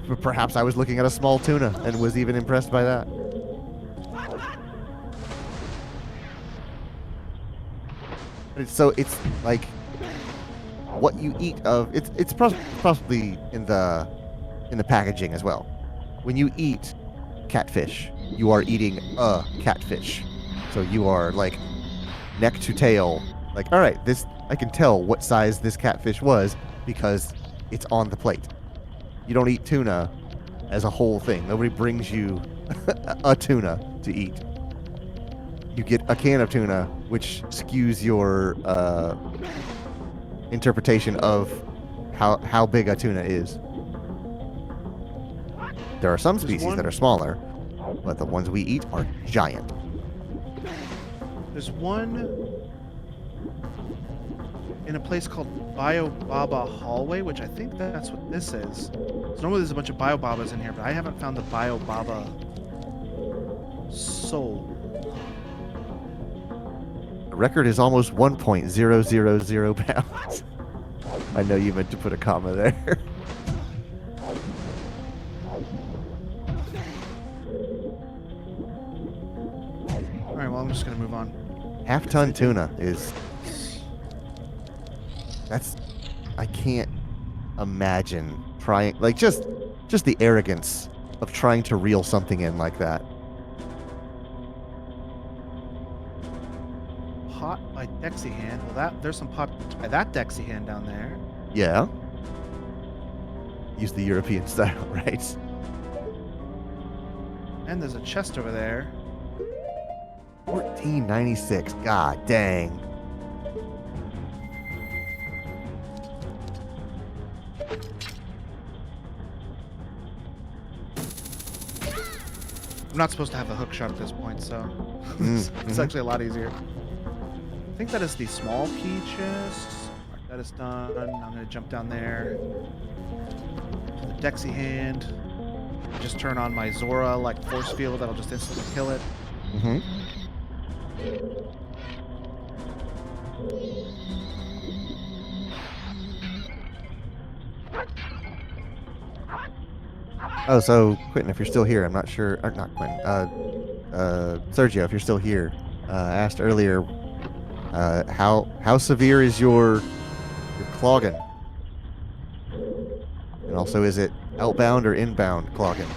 But perhaps I was looking at a small tuna and was even impressed by that. It's like what you eat of. It's possibly in the packaging as well. When you eat catfish, you are eating a catfish. So you are like neck to tail. Like, all right, I can tell what size this catfish was because it's on the plate. You don't eat tuna as a whole thing. Nobody brings you a tuna to eat. You get a can of tuna, which skews your interpretation of how big a tuna is. There are some species that are smaller, but the ones we eat are giant. There's one in a place called Biobaba Hallway, which I think that's what this is. So normally there's a bunch of Biobabas in here, but I haven't found the Biobaba soul. The record is almost 1.000 pounds. I know you meant to put a comma there. Alright, well, I'm just going to move on. Half-ton tuna is... I can't imagine trying... Like, just the arrogance of trying to reel something in like that. Pot by Dexy Hand. Well, there's some pot by that Dexy Hand down there. Yeah. Use the European style, right? And there's a chest over there. 1496. God dang. I'm not supposed to have a hook shot at this point, so it's actually a lot easier. I think that is the small key chest. Alright, that is done. I'm gonna jump down there. To the Dexy hand. Just turn on my Zora like force field that'll just instantly kill it. Oh, so Quentin, if you're still here, I'm not sure. Or not Quentin. Sergio, if you're still here, asked earlier, how severe is your clogging? And also, is it outbound or inbound clogging?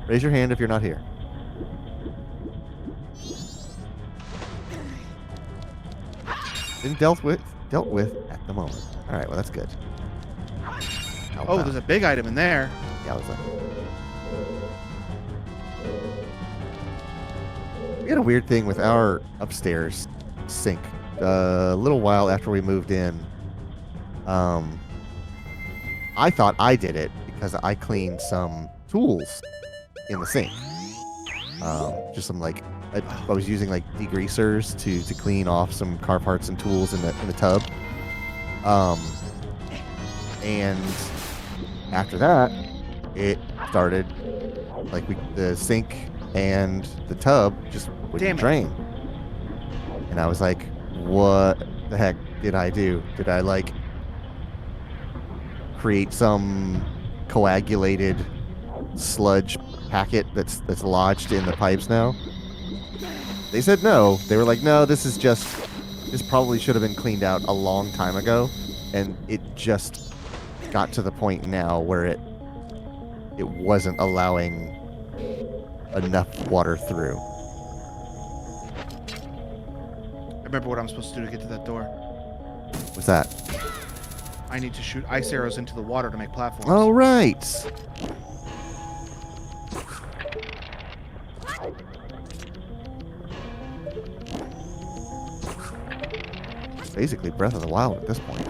Raise your hand if you're not here. Been dealt with at the moment. All right, well that's good. Outbound. Oh, there's a big item in there. Yeah, we had a weird thing with our upstairs sink. A little while after we moved in, I thought I did it because I cleaned some tools in the sink. Just some I was using like degreasers to clean off some car parts and tools in the tub. And after that, it started the sink and the tub just wouldn't drain. And I was like, what the heck did I do? Did I create some coagulated sludge packet that's lodged in the pipes now? They said no. They were like, no, this probably should have been cleaned out a long time ago, and it just got to the point now where it wasn't allowing enough water through. I remember what I'm supposed to do to get to that door. What's that? I need to shoot ice arrows into the water to make platforms. Oh, right. Basically Breath of the Wild at this point.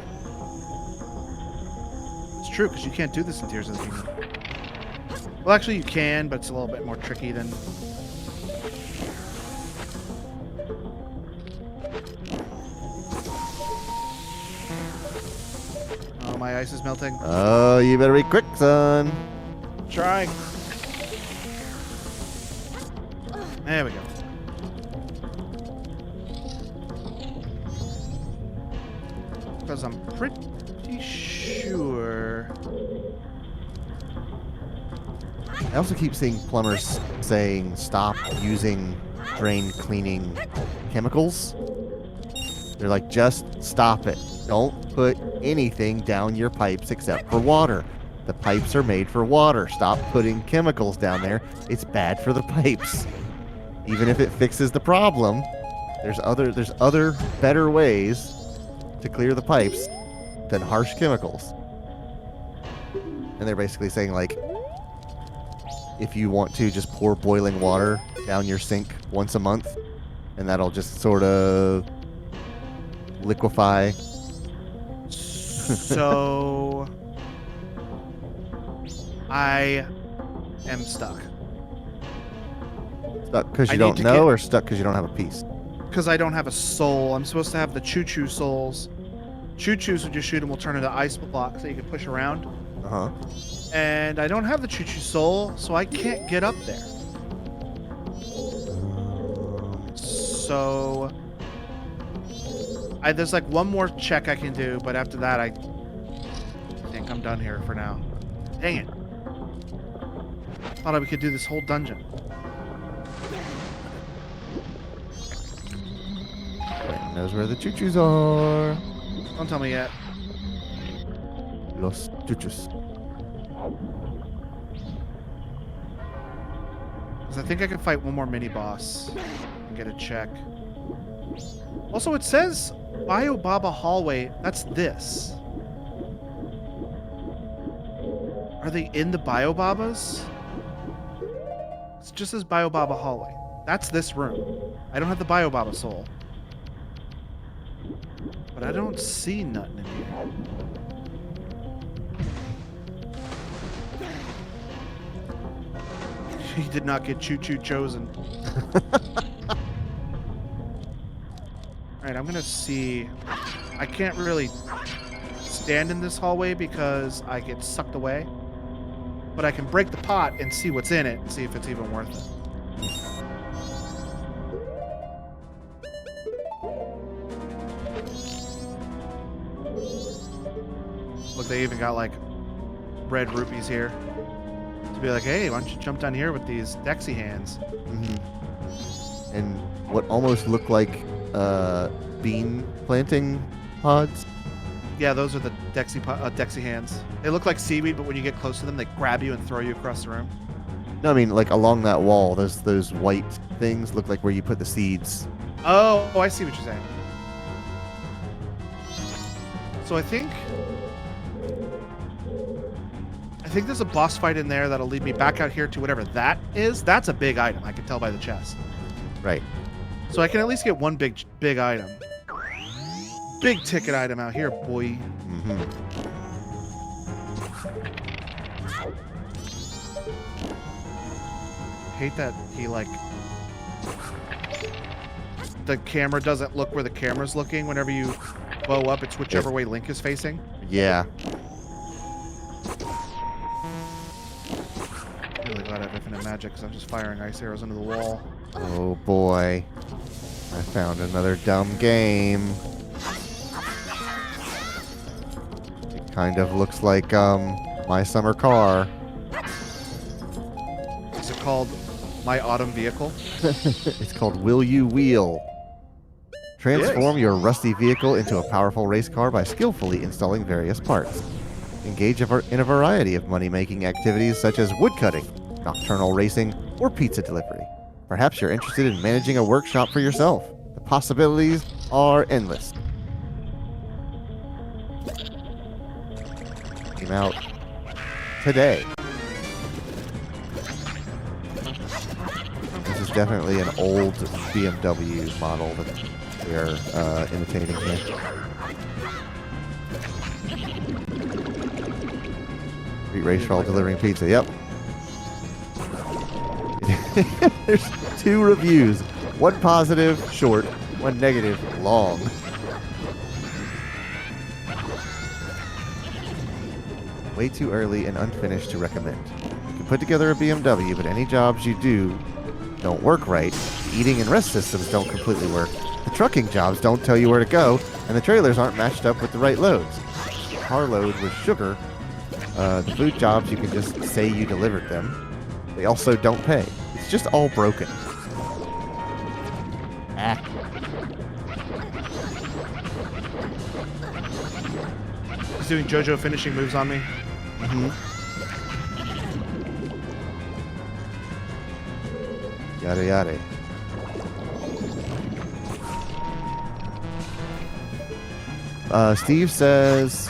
It's true, because you can't do this in Tears of the Kingdom. Well, actually you can, but it's a little bit more tricky than... Oh, my ice is melting. Oh, you better be quick, son. Trying. There we go. Because I'm pretty sure... I also keep seeing plumbers saying stop using drain cleaning chemicals. They're like, just stop it. Don't put anything down your pipes except for water. The pipes are made for water. Stop putting chemicals down there. It's bad for the pipes. Even if it fixes the problem, there's other better ways to clear the pipes than harsh chemicals. And they're basically saying, like, if you want to, just pour boiling water down your sink once a month, and that'll just sort of liquefy. So I am stuck. Stuck because you don't know, or stuck because you don't have a piece? Because I don't have a soul. I'm supposed to have the choo-choo souls. Choo-choos, when you shoot them, will turn into ice blocks that you can push around. Uh-huh. And I don't have the choo-choo soul, so I can't get up there. So there's like one more check I can do, but after that I think I'm done here for now. Dang it. Thought we could do this whole dungeon. Quentin knows where the choo-choos are. Don't tell me yet. Los choo-choos. Because I think I can fight one more mini-boss and get a check. Also, it says Bio Baba Hallway. That's this. Are they in the Biobabas? It just says Biobaba hallway. That's this room. I don't have the Biobaba soul. But I don't see nothing in here. He did not get choo-choo chosen. Alright, I'm gonna see. I can't really stand in this hallway because I get sucked away. But I can break the pot and see what's in it and see if it's even worth it. Look, they even got like red rupees here. To be like, hey, why don't you jump down here with these Dexy hands? Mm-hmm. And what almost look like bean planting pods. Yeah, those are the Dexy hands. They look like seaweed, but when you get close to them, they grab you and throw you across the room. No, I mean like along that wall, those white things look like where you put the seeds. Oh, I see what you're saying. So I think there's a boss fight in there that'll lead me back out here to whatever that is. That's a big item. I can tell by the chest. Right. So I can at least get one big item. Big ticket item out here, boy. Mm-hmm. Hate that he like the camera doesn't look where the camera's looking whenever you bow up. It's whichever way Link is facing. Yeah. Really glad I have infinite magic because I'm just firing ice arrows into the wall. Oh boy. I found another dumb game. It kind of looks like My Summer Car. Is it called My Autumn Vehicle? It's called Will You Wheel. Transform your rusty vehicle into a powerful race car by skillfully installing various parts. Engage in a variety of money-making activities such as woodcutting, nocturnal racing, or pizza delivery. Perhaps you're interested in managing a workshop for yourself. The possibilities are endless. Came out today. This is definitely an old BMW model that we're imitating here. Street race while delivering pizza. Yep. There's 2 reviews. One positive, short. One negative, long. Way too early and unfinished to recommend. You can put together a BMW, but any jobs you do don't work right. Eating and rest systems don't completely work. The trucking jobs don't tell you where to go, and the trailers aren't matched up with the right loads. Car load with sugar. The food jobs, you can just say you delivered them. They also don't pay. It's just all broken. Ah. He's doing JoJo finishing moves on me. Mm-hmm. Yada yada. Steve says,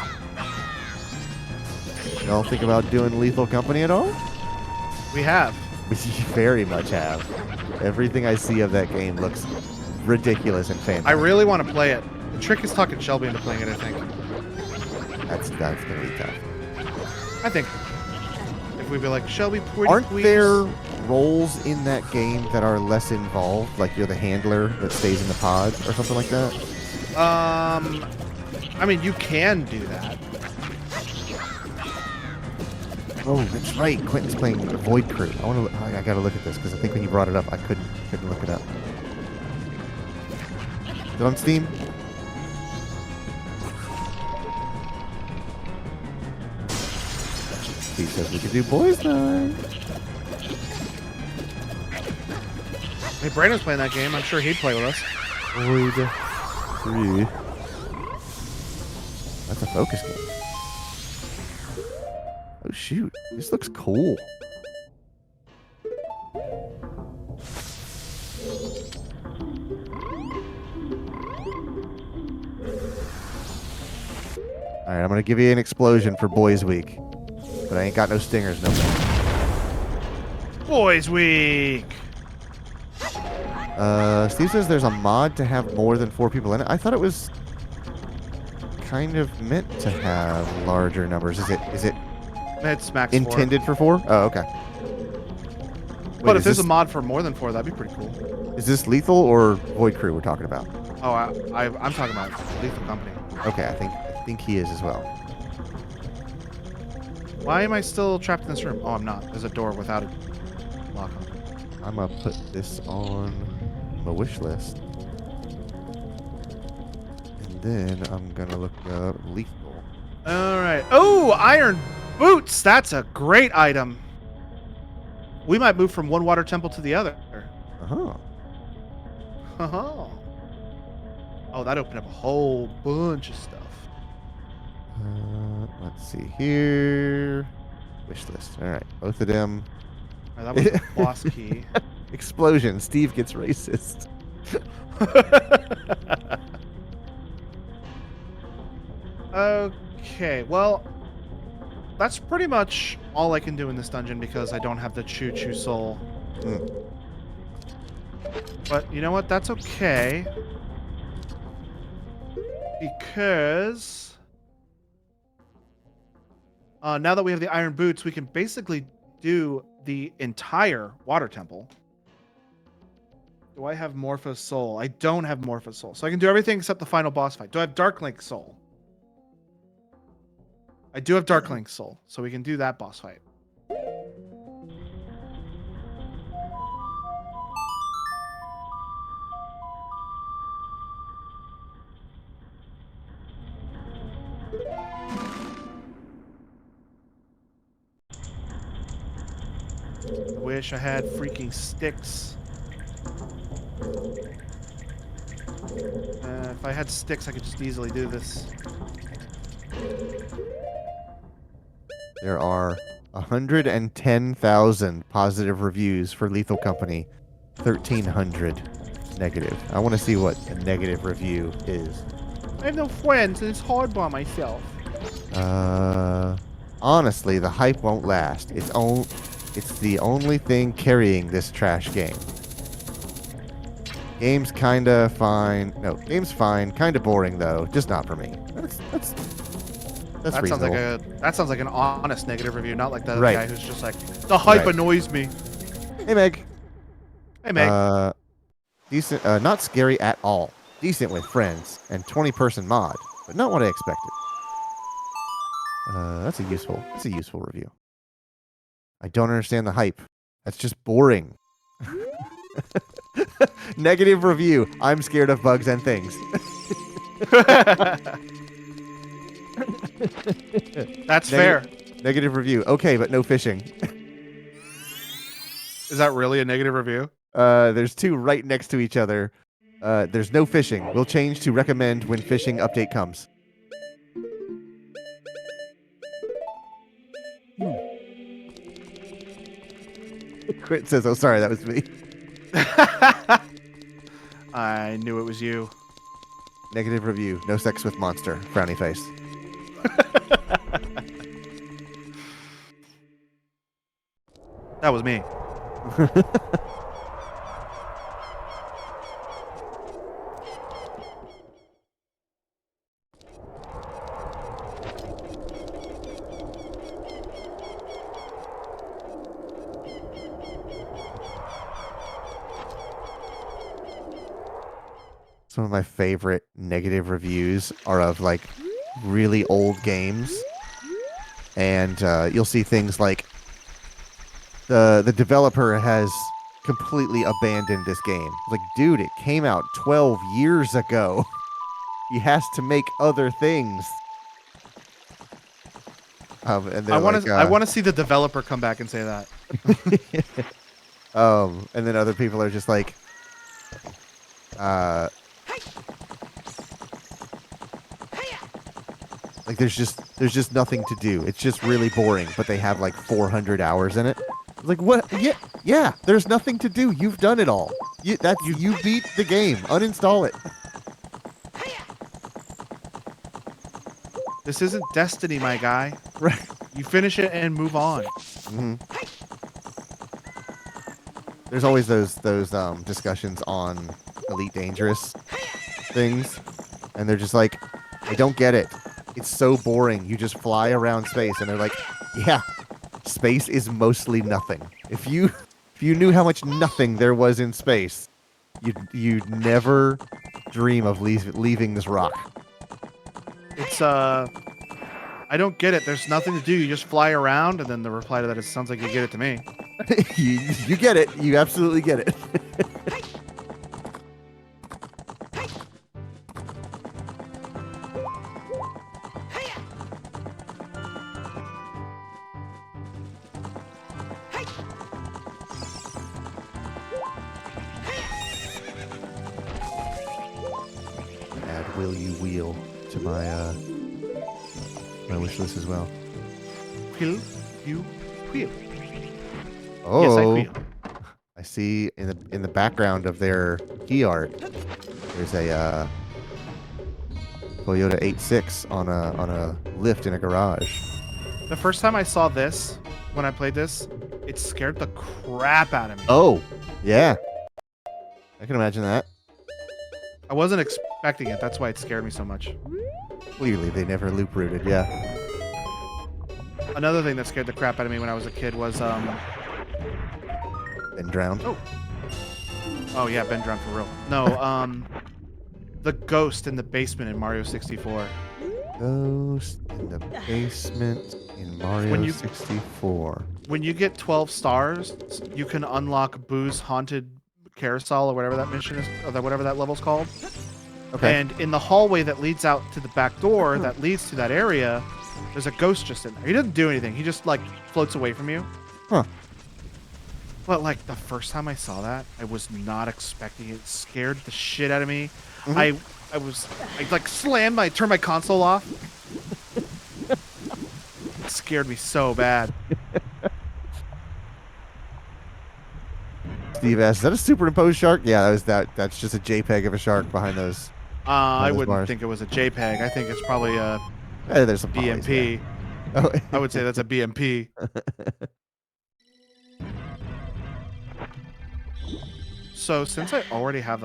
y'all think about doing Lethal Company at all? We have. We very much have. Everything I see of that game looks ridiculous and fantastic. I really want to play it. The trick is talking Shelby into playing it, I think. That's going to be tough. I think. If we'd be like, Shelby, Aren't please. there roles in that game that are less involved? Like you're the handler that stays in the pod or something like that? I mean, you can do that. Oh, that's right. Quentin's playing Void Crew. I gotta look at this because I think when you brought it up, I couldn't look it up. Is it on Steam? He says we could do boys night. Hey, Brandon's playing that game. I'm sure he'd play with us. Void 3. That's a focus game. Oh shoot, this looks cool. Alright, I'm gonna give you an explosion for Boys Week. but I ain't got no stingers no more. Boys Week. Steve says there's a mod to have more than 4 people in it. I thought it was kind of meant to have larger numbers. Is it It's max 4. intended for 4? Oh, okay. Wait, But if there's a mod for more than 4, that'd be pretty cool. Is this Lethal or Void Crew we're talking about? Oh, I'm talking about Lethal Company. Okay, I think he is as well. Why am I still trapped in this room? Oh, I'm not. There's a door without a lock on. I'm gonna put this on my wish list. And then I'm gonna look up Lethal. Alright. Oh, iron boots! That's a great item. We might move from one water temple to the other. Uh-huh. Uh-huh. Oh, that opened up a whole bunch of stuff. Let's see here. Wish list. All right, both of them. Oh, that was the boss key. Explosion. Steve gets racist. Okay, well, that's pretty much all I can do in this dungeon because I don't have the choo-choo soul. But you know what? That's okay. Because now that we have the iron boots, we can basically do the entire water temple. Do I have Morpho Soul? I don't have Morpho Soul. So I can do everything except the final boss fight. Do I have Dark Link Soul? I do have Dark Link Soul, so we can do that boss fight. I wish I had freaking sticks. If I had sticks, I could just easily do this. There are 110,000 positive reviews for Lethal Company, 1,300 negative. I want to see what a negative review is. I have no friends, and it's hard by myself. Honestly, the hype won't last. It's the only thing carrying this trash game. Game's kinda fine. No, game's fine. Kinda boring though. Just not for me. That's reasonable. That sounds like an honest negative review, not like the Right. guy who's just like, the hype annoys me. Hey Meg. Hey Meg. Decent. Not scary at all. Decent with friends and 20-person mod, but not what I expected. That's a useful review. I don't understand the hype. That's just boring. Negative review. I'm scared of bugs and things. That's fair. Negative review. Okay, but no fishing. Is that really a negative review? There's 2 right next to each other. There's no fishing. We'll change to recommend when fishing update comes. Quit says, oh, sorry, that was me. I knew it was you. Negative review. No sex with monster. Frowny face. That was me. Some of my favorite negative reviews are of like really old games, and you'll see things like the developer has completely abandoned this game. It's like, dude, it came out 12 years ago. He has to make other things. And I want to see the developer come back and say that. And then other people are just like, like there's just nothing to do. It's just really boring, but they have like 400 hours in it. Like, what? Yeah. There's nothing to do. You've done it all. You beat the game. Uninstall it. This isn't Destiny, my guy. Right. You finish it and move on. Hmm. There's always those discussions on Elite Dangerous things, and they're just like, I don't get it. It's so boring. You just fly around space, and they're like, yeah, space is mostly nothing. If you knew how much nothing there was in space, you'd never dream of leaving this rock. It's I don't get it. There's nothing to do. You just fly around, and then the reply to that is, sounds like you get it to me. you get it. You absolutely get it. Add Will You Wheel to my wish list as well. Will you wheel? Oh, Yes, I wheel. I see in the background of their key art, there's a Toyota 86 on a lift in a garage. The first time I saw this, when I played this, it scared the crap out of me. Oh, yeah. I can imagine that. I wasn't expecting it. That's why it scared me so much. Clearly, they never loop rooted. Yeah. Another thing that scared the crap out of me when I was a kid was Been drowned. Oh yeah, Ben drowned for real. No, the ghost in the basement in Mario 64. Ghost in the basement in Mario 64. When you get 12 stars, you can unlock Boo's haunted carousel or whatever that mission is, or whatever that level's called. Okay. And in the hallway that leads out to the back door that leads to that area, there's a ghost just in there. He doesn't do anything. He just like floats away from you. Huh. But like the first time I saw that, I was not expecting it. It scared the shit out of me. Mhm. I like turned my console off. It scared me so bad. Steve asks, is that a superimposed shark? Yeah, that's just a JPEG of a shark behind those. I those wouldn't bars. think it was a JPEG. I think it's probably a There's some BMP. polys, yeah. I would say that's a BMP. So since I already have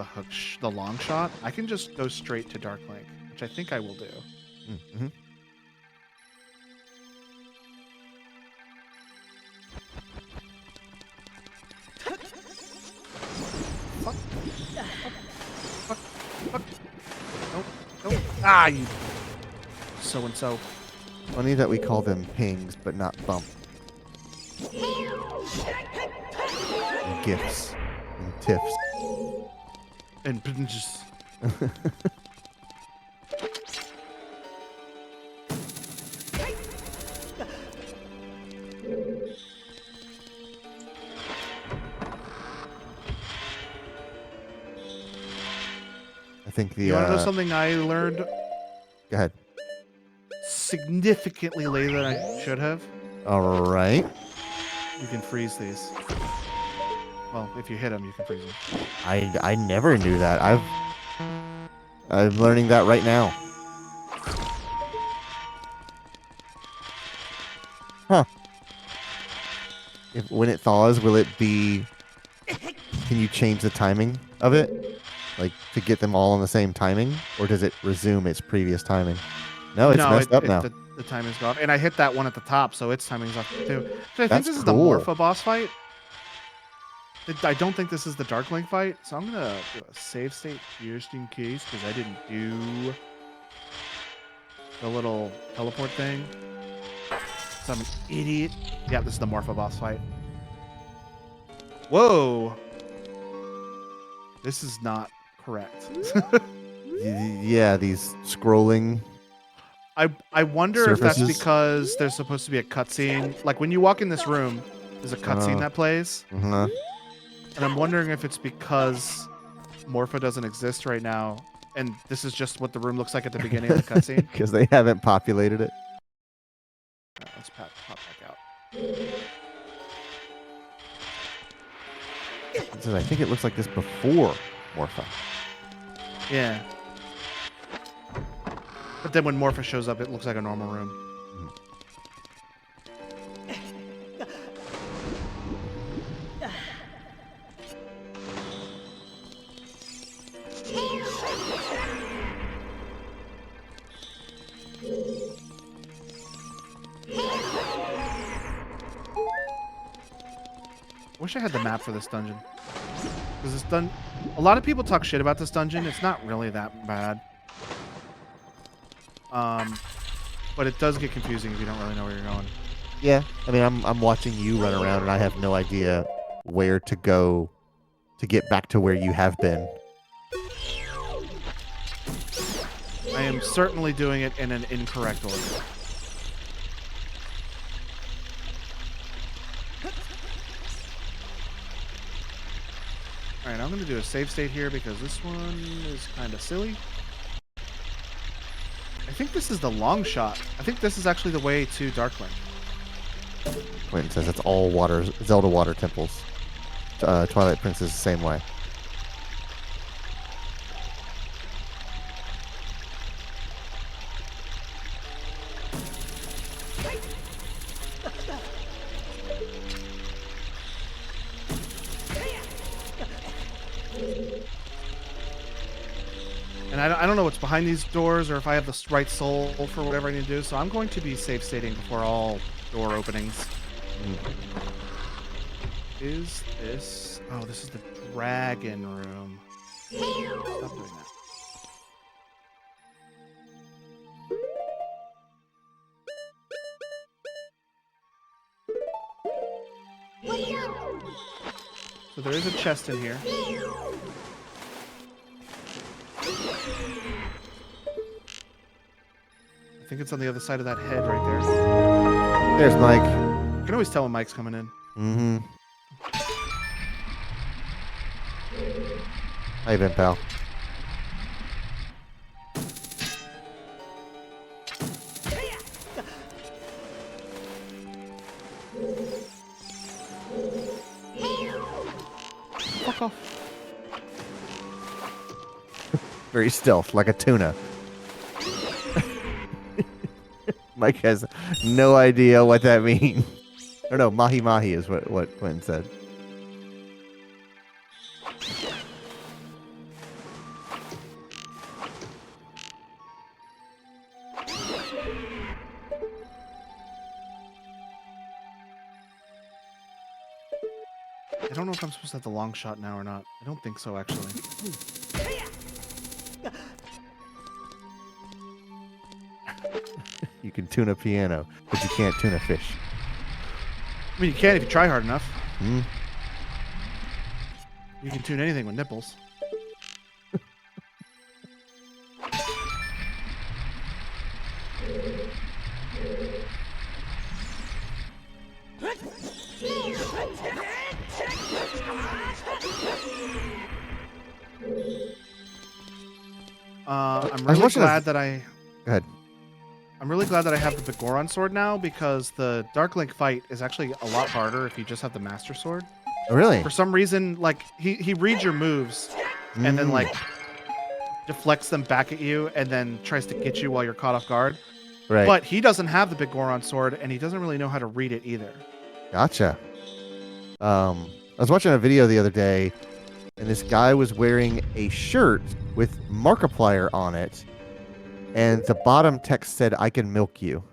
the long shot, I can just go straight to Dark Link, which I think I will do. Mm-hmm. Fuck. Nope. Ah, you so-and-so. Funny that we call them pings, but not bump. And gifs. And tiffs. And just... I think the... You want to know something I learned Go ahead. significantly later than I should have? All right. You can freeze these. Well, if you hit them, you can freeze them. I never knew that. I'm learning that right now. Huh. When it thaws, will it be... Can you change the timing of it? Like, to get them all on the same timing? Or does it resume its previous timing? No, it's messed up now. The timing's off. And I hit that one at the top, so its timing's off too. So I think That's this is cool. the Morpha boss fight. I don't think this is the Dark Link fight, so I'm going to do a save state just in case, because I didn't do the little teleport thing. So I'm an idiot. Yeah, this is the Morpha boss fight. Whoa! This is not correct. Yeah, these scrolling... I wonder surfaces? if that's because there's supposed to be a cutscene. Like when you walk in this room, there's a cutscene that plays. Uh-huh. And I'm wondering if it's because Morpha doesn't exist right now, and this is just what the room looks like at the beginning of the cutscene. Because they haven't populated it. Let's pop back out. I think it looks like this before Morpha. Yeah. But then when Morpha shows up, it looks like a normal room. Wish I had the map for this dungeon. Because this a lot of people talk shit about this dungeon. It's not really that bad. But it does get confusing if you don't really know where you're going. Yeah, I mean, I'm watching you run around, and I have no idea where to go to get back to where you have been. I am certainly doing it in an incorrect order. Alright, I'm going to do a save state here because this one is kind of silly. I think this is the long shot. I think this is actually the way to Darkling. Quentin says it's all water, Zelda water temples. Twilight Princess the same way. And I don't know what's behind these doors or if I have the right soul for whatever I need to do, so I'm going to be save stating before all door openings. Is this... Oh, this is the dragon room. Stop doing that. So there is a chest in here. I think it's on the other side of that head right there. There's Mike. You can always tell when Mike's coming in. Mm-hmm. How you been, pal? Fuck off. Very stealth, like a tuna. Mike has no idea what that means. Or no, mahi mahi is what Quentin said. I don't know if I'm supposed to have the long shot now or not. I don't think so, actually. You can tune a piano, but you can't tune a fish. I mean, you can if you try hard enough. Hmm? You can tune anything with nipples. I'm really glad that I... Go ahead. I'm really glad that I have the Goron sword now because the Dark Link fight is actually a lot harder if you just have the Master Sword. Oh, really? For some reason, like, he reads your moves and then, like, deflects them back at you and then tries to get you while you're caught off guard. Right. But he doesn't have the big Goron sword and he doesn't really know how to read it either. Gotcha. I was watching a video the other day, and this guy was wearing a shirt with Markiplier on it, and the bottom text said, "I can milk you."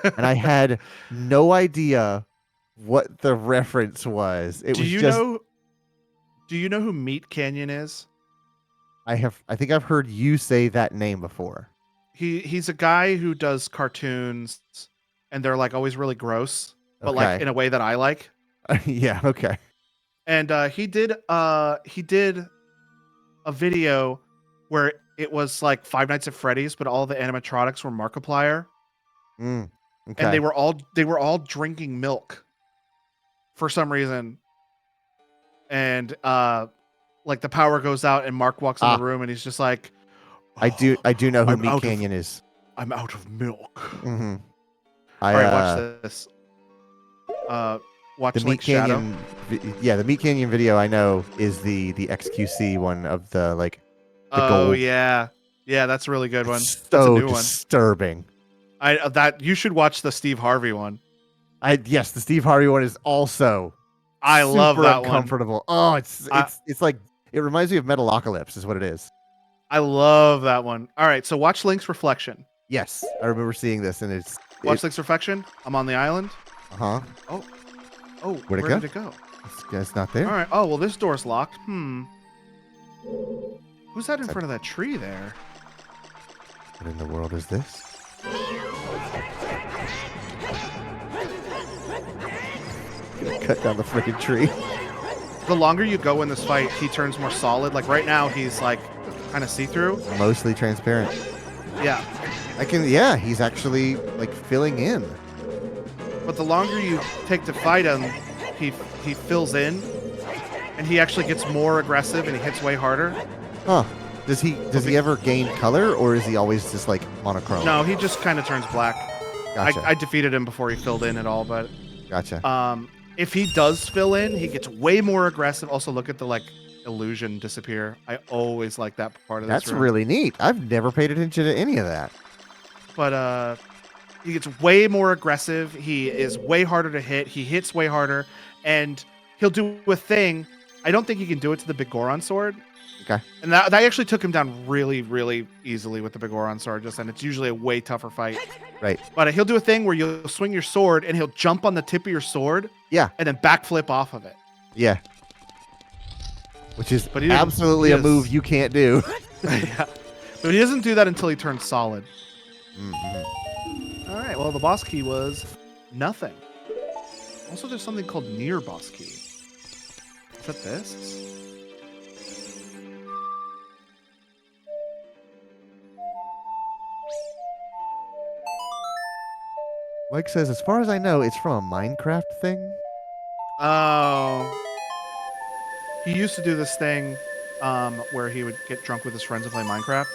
And I had no idea what the reference was. It Do was you just, know? Do you know who Meat Canyon is? I think I've heard you say that name before. He's a guy who does cartoons, and they're like always really gross, but like in a way that I like. Yeah. Okay. And he did a video where it was like Five Nights at Freddy's, but all the animatronics were Markiplier, Okay. and they were all drinking milk for some reason. And like the power goes out, and Mark walks in the room, and he's just like, I do know who Meat Canyon is. I'm out of milk. Mm-hmm. All right, watch this. Watch the Meat Canyon. Shadow. The Meat Canyon video I know is the XQC one of the like. The oh gold. yeah, that's a really good one. It's that's a so new disturbing. one. That you should watch the Steve Harvey one. Yes, the Steve Harvey one is also. I love that uncomfortable. one. Oh, it's like it reminds me of Metalocalypse, is what it is. I love that one. All right, so watch Link's reflection. Yes, I remember seeing this, and Watch Link's reflection. I'm on the island. Uh-huh. Oh, Where'd it where go? did it go? This guy's not there. All right. Oh, well, this door's locked. Who's that in front of that tree there? What in the world is this? Gonna cut down the freaking tree. The longer you go in this fight, he turns more solid. Like right now, he's like kind of see-through. Mostly transparent. Yeah. Yeah, he's actually like filling in. But the longer you take to fight him, he fills in, and he actually gets more aggressive, and he hits way harder. Huh. Does he ever gain color, or is he always just like monochrome? No, he just kind of turns black. Gotcha. I defeated him before he filled in at all, but Gotcha. If he does fill in, he gets way more aggressive. Also, look at the like illusion disappear. I always like that part of this. That's really neat. I've never paid attention to any of that. But he gets way more aggressive. He is way harder to hit. He hits way harder, and he'll do a thing. I don't think he can do it to the Big Goron sword. Okay. And that actually took him down really, really easily with the Big Goron sword. And it's usually a way tougher fight. Right. But he'll do a thing where you'll swing your sword, and he'll jump on the tip of your sword. Yeah. And then backflip off of it. Yeah. Which is absolutely a move you can't do. Yeah. But he doesn't do that until he turns solid. Mm-hmm. All right. Well, the boss key was nothing. Also, there's something called near boss key. Is that this? Mike says, as far as I know, it's from a Minecraft thing. Oh. He used to do this thing where he would get drunk with his friends and play Minecraft.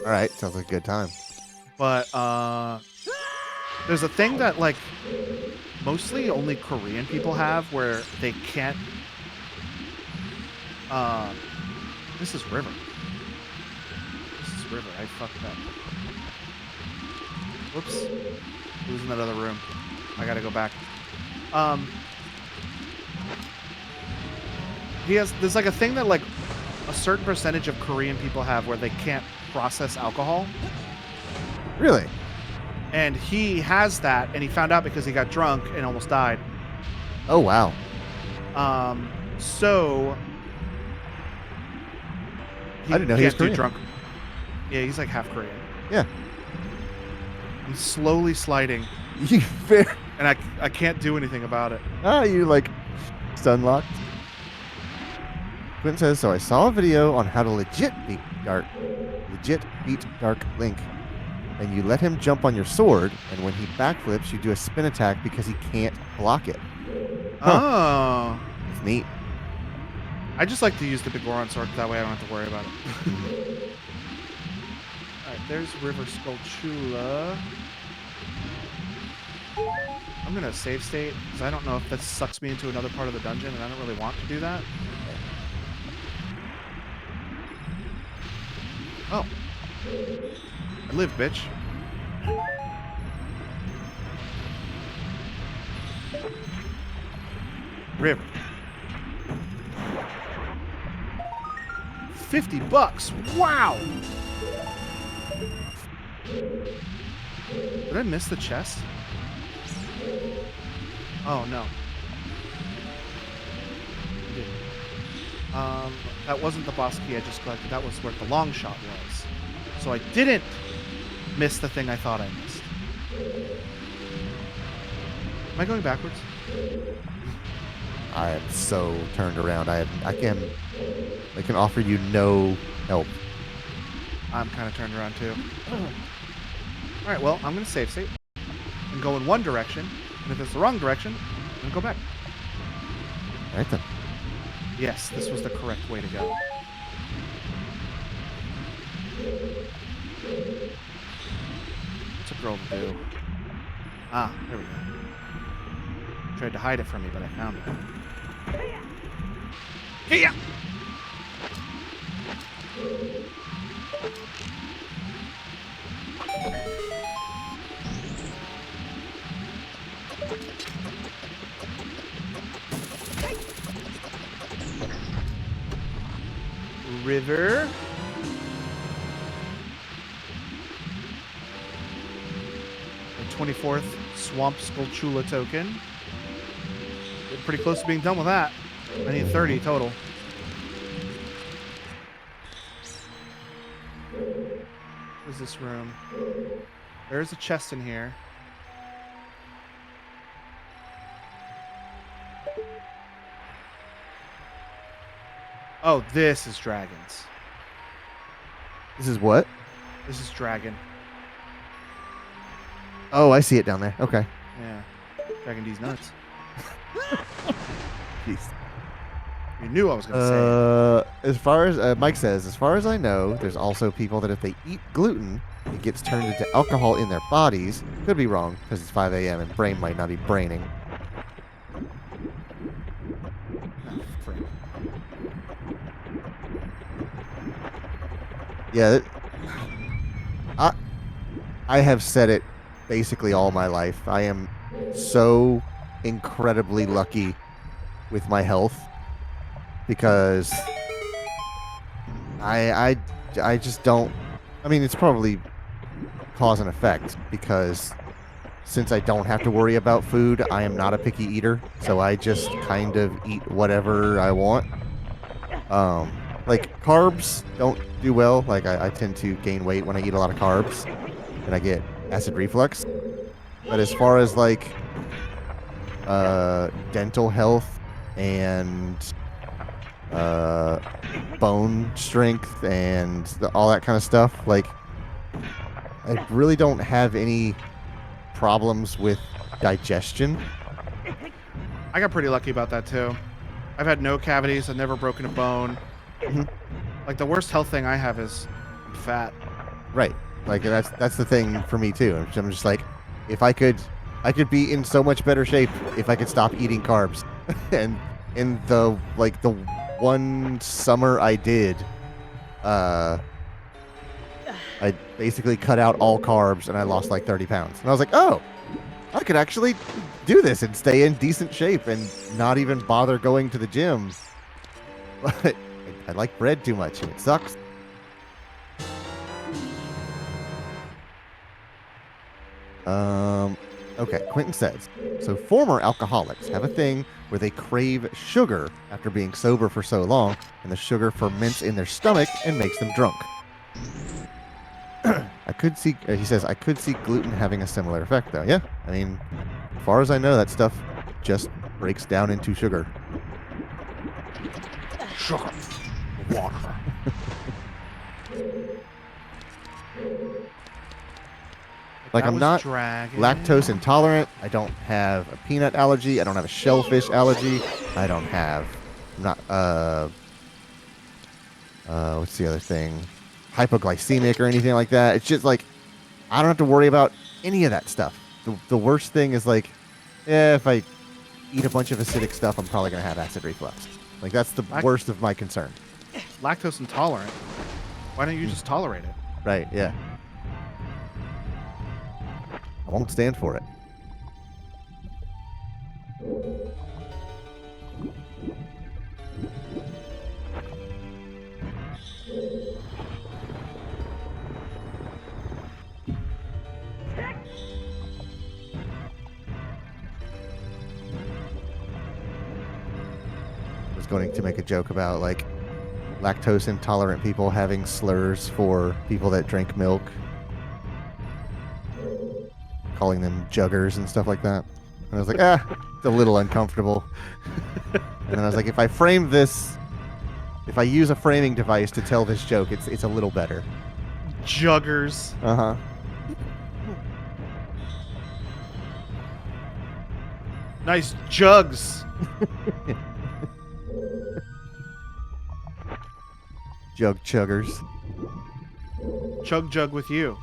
All right. Sounds like a good time. But there's a thing that like mostly only Korean people have where they can't. This is River. This is River. I fucked up. Whoops. Who's in that other room? I gotta go back. There's like a thing that like a certain percentage of Korean people have where they can't process alcohol. Really? And he has that, and he found out because he got drunk and almost died. Oh, wow. So I didn't know he was Korean. Drunk. Yeah, he's like half Korean. Yeah. I'm slowly sliding. And I can't do anything about it. You like stun locked? Quinn says, so I saw a video on how to legit beat Dark Link. And you let him jump on your sword, and when he backflips, you do a spin attack because he can't block it. Huh. Oh. It's neat. I just like to use the Big Goron sword, that way I don't have to worry about it. Alright, there's River Skulltula. I'm going to save state, because I don't know if this sucks me into another part of the dungeon, and I don't really want to do that. Oh. I live, bitch. River. $50. Wow. Did I miss the chest? Oh no. That wasn't the boss key I just collected. That was where the long shot was. So I didn't miss the thing I thought I missed. Am I going backwards? I am so turned around. I can offer you no help. I'm kind of turned around too. All right, well, I'm going to save state and go in one direction. And if it's the wrong direction, I'm going to go back. All right then. Yes, this was the correct way to go. What's a girl to do? Ah, there we go. Tried to hide it from me, but I found it. Yeah. River. 24th Swamp Skulltula token. Getting pretty close to being done with that. I need 30 total. What is this room? There's a chest in here. Oh, this is dragons. This is what? This is dragon. Oh, I see it down there. Okay. Yeah. Dragon D's nuts. Jeez. You knew I was going to say it. As far as Mike says, as far as I know, there's also people that if they eat gluten, it gets turned into alcohol in their bodies. Could be wrong because it's 5 a.m. and brain might not be braining. Oh, frick. Yeah, I have said it basically all my life. I am so incredibly lucky with my health because I just don't. I mean, it's probably cause and effect because since I don't have to worry about food, I am not a picky eater, so I just kind of eat whatever I want. Like carbs don't do well. Like I tend to gain weight when I eat a lot of carbs, and I get acid reflux. But as far as like dental health and bone strength and all that kind of stuff, like I really don't have any problems with digestion. I got pretty lucky about that, too. I've had no cavities. I've never broken a bone. Like, the worst health thing I have is I'm fat. Right. Like that's the thing for me too. I'm just like, if I could be in so much better shape if I could stop eating carbs. And in the one summer I did, I basically cut out all carbs and I lost like 30 pounds. And I was like, oh, I could actually do this and stay in decent shape and not even bother going to the gym. But I like bread too much and it sucks. Okay, Quentin says, so former alcoholics have a thing where they crave sugar after being sober for so long, and the sugar ferments in their stomach and makes them drunk. He says, I could see gluten having a similar effect, though. Yeah, I mean, as far as I know, that stuff just breaks down into sugar. Sugar. Water. Like, I'm not dragon. lactose intolerant. I don't have a peanut allergy. I don't have a shellfish allergy. I don't have, I'm not, what's the other thing? Hypoglycemic or anything like that. It's just like, I don't have to worry about any of that stuff. The worst thing is like, if I eat a bunch of acidic stuff, I'm probably going to have acid reflux. Like, that's the worst of my concern. Lactose intolerant? Why don't you just tolerate it? Right, yeah. I won't stand for it. I was going to make a joke about like lactose intolerant people having slurs for people that drink milk, calling them juggers and stuff like that. And I was like, it's a little uncomfortable. And then I was like, if I frame this, if I use a framing device to tell this joke, it's a little better. Juggers. Uh-huh. Nice jugs. Jug chuggers. Chug jug with you.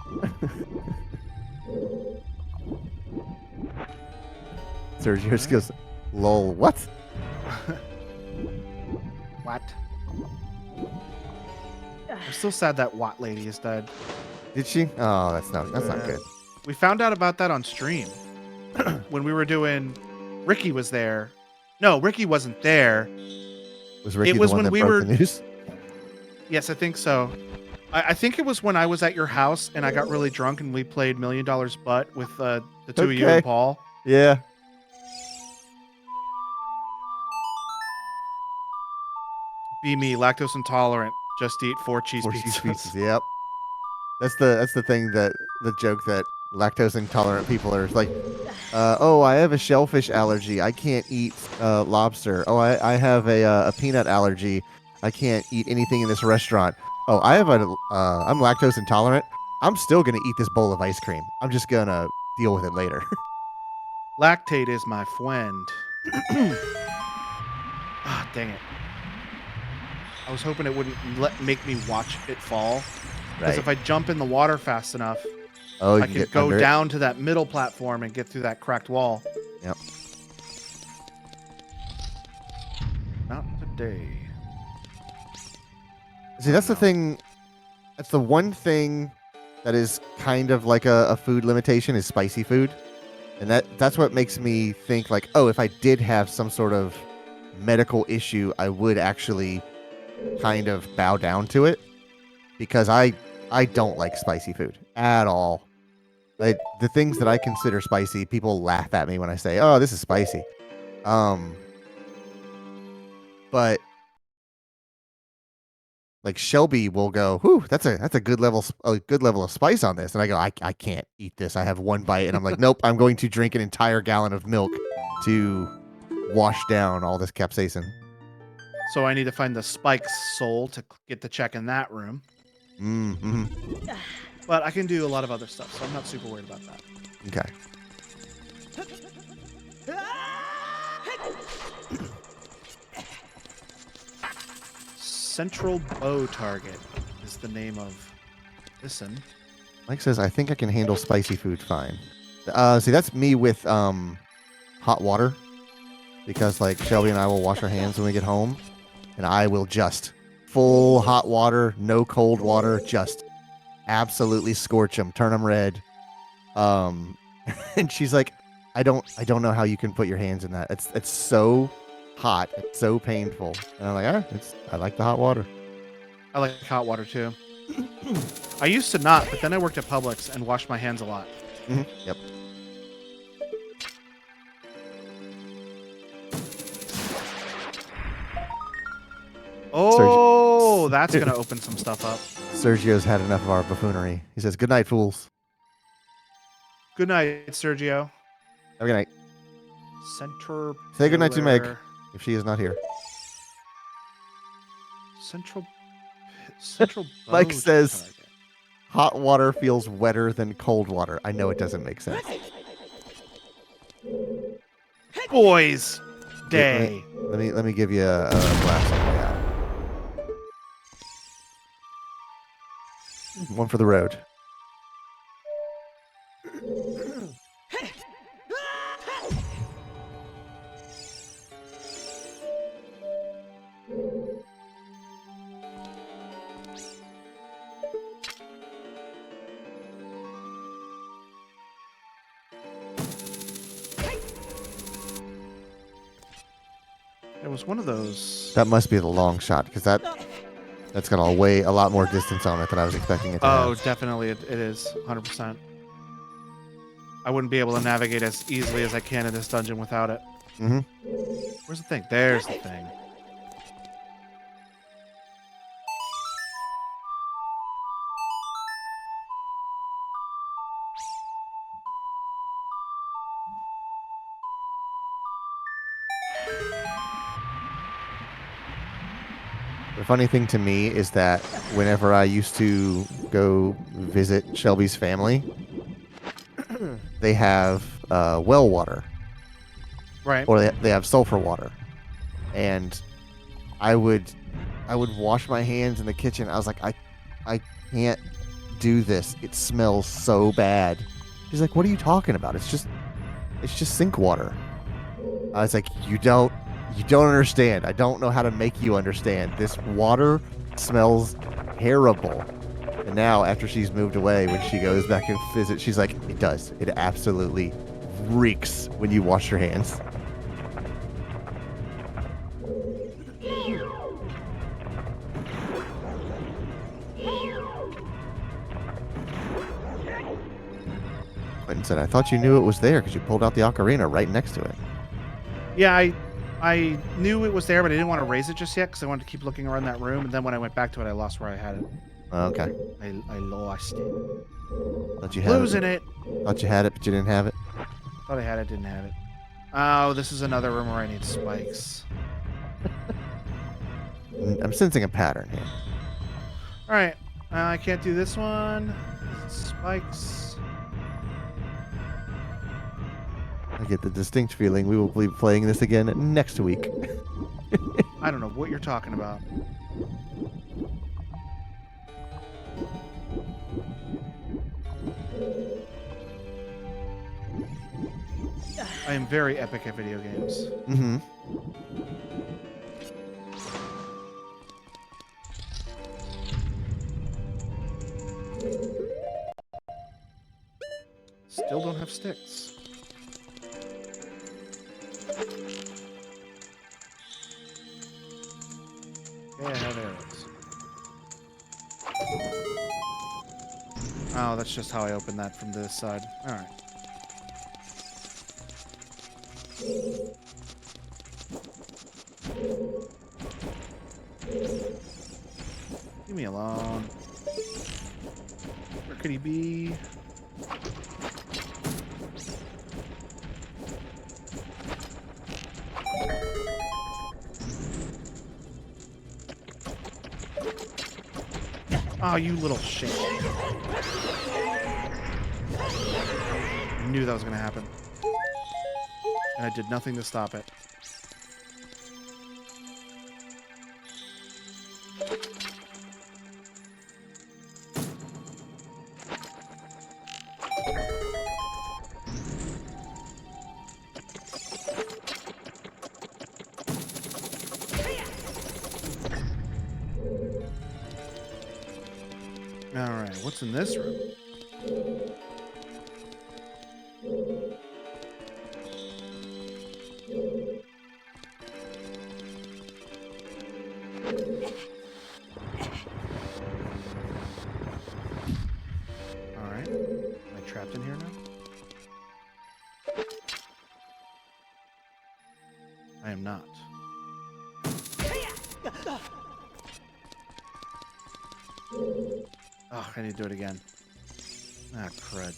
Sergio goes, lol, what? What? I'm still sad that Watt lady is dead. Did she? Oh, that's not good. We found out about that on stream. When we were doing... Ricky was there. No, Ricky wasn't there. Was Ricky the one that broke the news? Yes, I think so. I think it was when I was at your house and I got really drunk and we played $1 Million Butt with the two of you Okay. and Paul. Yeah. Be me, lactose intolerant. Just eat 4 cheese 4 cheese pizzas. pizzas. Yep. That's the thing that the joke that lactose intolerant people are like, oh, I have a shellfish allergy. I can't eat lobster. Oh, I have a peanut allergy. I can't eat anything in this restaurant. Oh, I'm lactose intolerant. I'm still gonna eat this bowl of ice cream. I'm just gonna deal with it later. Lactate is my friend. Ah, dang it. I was hoping it wouldn't make me watch it fall. Because Right. if I jump in the water fast enough, Oh, you I can could get go under it. down to that middle platform and get through that cracked wall. Yep. Not today. See, that's the thing. That's the one thing that is kind of like a food limitation is spicy food. And that's what makes me think like, oh, if I did have some sort of medical issue, I would actually kind of bow down to it because I don't like spicy food at all. Like the things that I consider spicy, people laugh at me when I say, "Oh, this is spicy." Um but like Shelby will go, "Whew, that's a good level of spice on this." And I go, I can't eat this. I have one bite and I'm like, "Nope, I'm going to drink an entire gallon of milk to wash down all this capsaicin." So I need to find the Spike's soul to get the check in that room. Mm-hmm. But I can do a lot of other stuff, so I'm not super worried about that. Okay. Central Bow Target is the name of listen. Mike says, "I think I can handle spicy food fine." See, that's me with hot water because like Shelby and I will wash our hands when we get home, and I will just full hot water, no cold water, just absolutely scorch them, turn them red. And she's like, I don't know how you can put your hands in that. It's so hot, it's so painful." And I'm like, I like the hot water. I like hot water too. I used to not, but then I worked at Publix and washed my hands a lot. Mm-hmm. Yep. Oh, that's gonna open some stuff up. Sergio's had enough of our buffoonery. He says, "Good night, fools." Good night, Sergio. Have a good night. Center. Say good night to Meg pillar. if she is not here. Central. Mike bow says- target. Hot water feels wetter than cold water. I know it doesn't make sense. Boys Day. Let me give you a blast on the way out. One for the road. It was one of those. That must be the long shot because that's got a lot more distance on it than I was expecting it to Oh, have. definitely, it is 100%. I wouldn't be able to navigate as easily as I can in this dungeon without it. Mm-hmm. Where's the thing? There's the thing. The funny thing to me is that whenever I used to go visit Shelby's family, they have well water, Right. or they have sulfur water, and I would wash my hands in the kitchen. I was like, I can't do this. It smells so bad. She's like, "What are you talking about? It's just sink water." I was like, You don't understand. I don't know how to make you understand. This water smells terrible." And now, after she's moved away, when she goes back and visits, she's like, "It does. It absolutely reeks when you wash your hands." Quentin said, I thought you knew it was there because you pulled out the ocarina right next to it. Yeah, I knew it was there, but I didn't want to raise it just yet because I wanted to keep looking around that room. And then when I went back to it, I lost where I had it. Okay. I lost it. Thought I'm you had losing it. Thought you had it, but you didn't have it. Thought I had it, didn't have it. Oh, this is another room where I need spikes. I'm sensing a pattern here. All right, I can't do this one. Spikes. I get the distinct feeling we will be playing this again next week. I don't know what you're talking about. I am very epic at video games. Mm-hmm. Still don't have sticks. Okay, I have arrows. Oh, that's just how I open that from this side. All right. Leave me alone. Where could he be? Oh, you little shit. I knew that was going to happen. And I did nothing to stop it. Alright, what's in this room? Alright. Am I trapped in here now? I am not. Oh, I need to do it again. Ah, crud.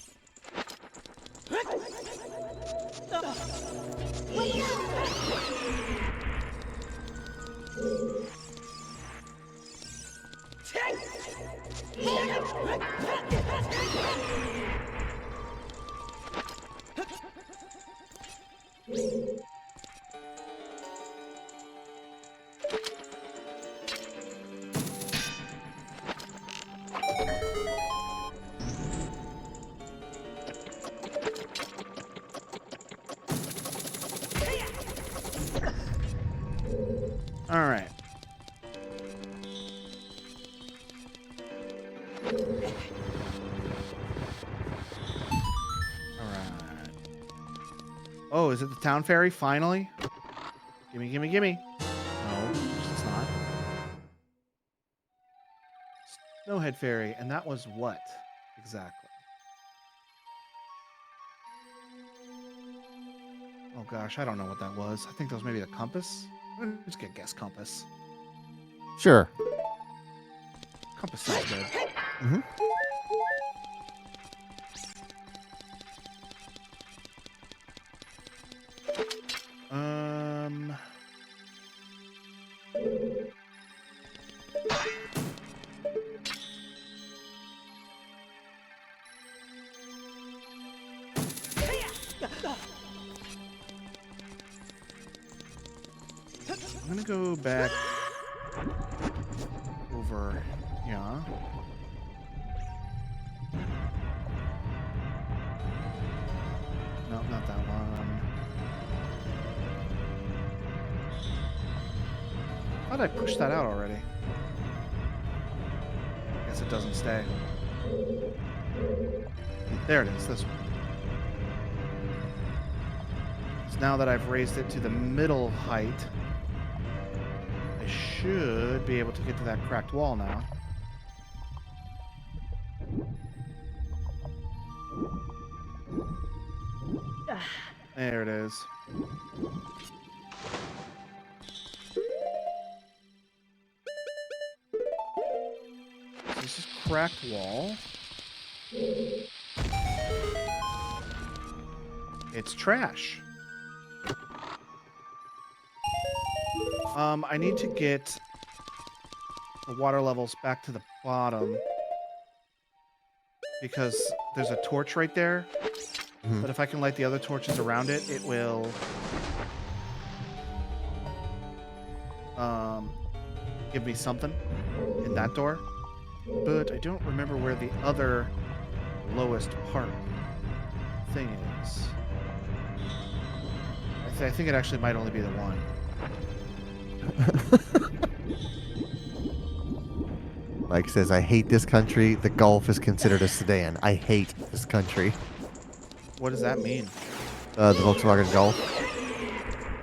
Alright. Alright. Oh, is it the town ferry, finally? Gimme, gimme, gimme. No, it's not. Snowhead Fairy, and that was what? Exactly. Oh gosh, I don't know what that was. I think that was maybe the compass? Let's get guess compass. Sure. Compass sounds good. Mm-hmm. I'm gonna go back over, yeah. No, not that one. How did I push that out already? Guess it doesn't stay. There it is, this one. So now that I've raised it to the middle height, I should be able to get to that cracked wall now. There it is. So this is cracked wall. It's trash. I need to get the water levels back to the bottom because there's a torch right there. Mhm. But if I can light the other torches around it, it will give me something in that door. But I don't remember where the other lowest part thing is. I think it actually might only be the one. Mike says, I hate this country. The Golf is considered a sedan. I hate this country. What does that mean? The Volkswagen Golf.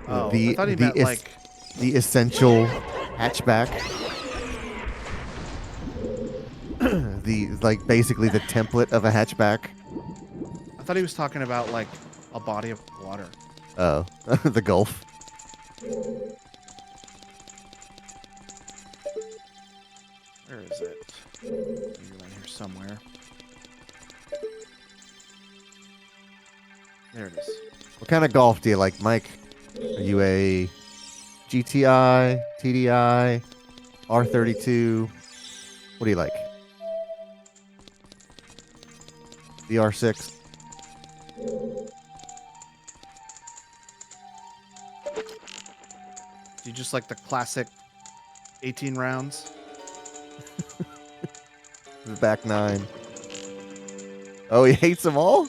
Oh, I The thought he the meant is like... the essential hatchback. The basically the template of a hatchback. I thought he was talking about like a body of water. Oh, the Golf. Where is it? Maybe around here somewhere. There it is. What kind of Golf do you like, Mike? Are you a GTI, TDI, R32? What do you like? The R6? Do you just like the classic 18 rounds? The back nine. Oh, he hates them all?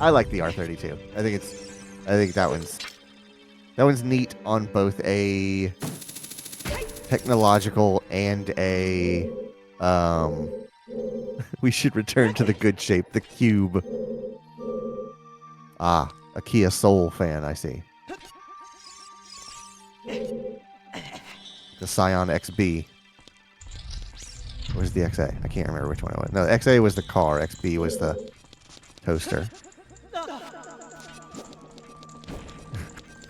I like the R32. I think that one's neat on both a technological and a we should return to the good shape, the cube. Ah, a Kia Soul fan, I see. The Scion XB. Where's the XA? I can't remember which one it was. No, the XA was the car. XB was the toaster.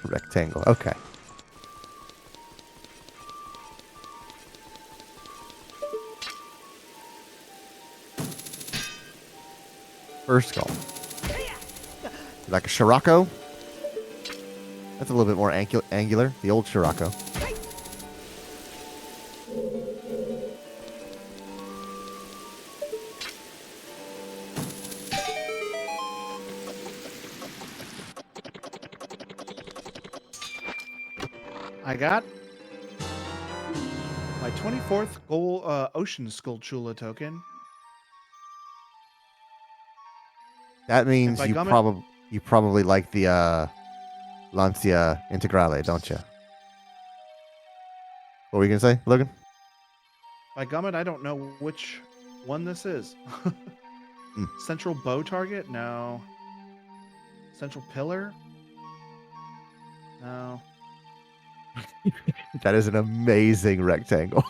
Rectangle. Okay. First call. You like a Scirocco? That's a little bit more angular. The old Scirocco. I got my 24th gold Ocean Skulltula token. That means by you Gummit- probably like the Lancia Integrale, don't you? What were you gonna say, Logan? By Gummit, I don't know which one this is. Central bow target? No. Central pillar? No. That is an amazing rectangle.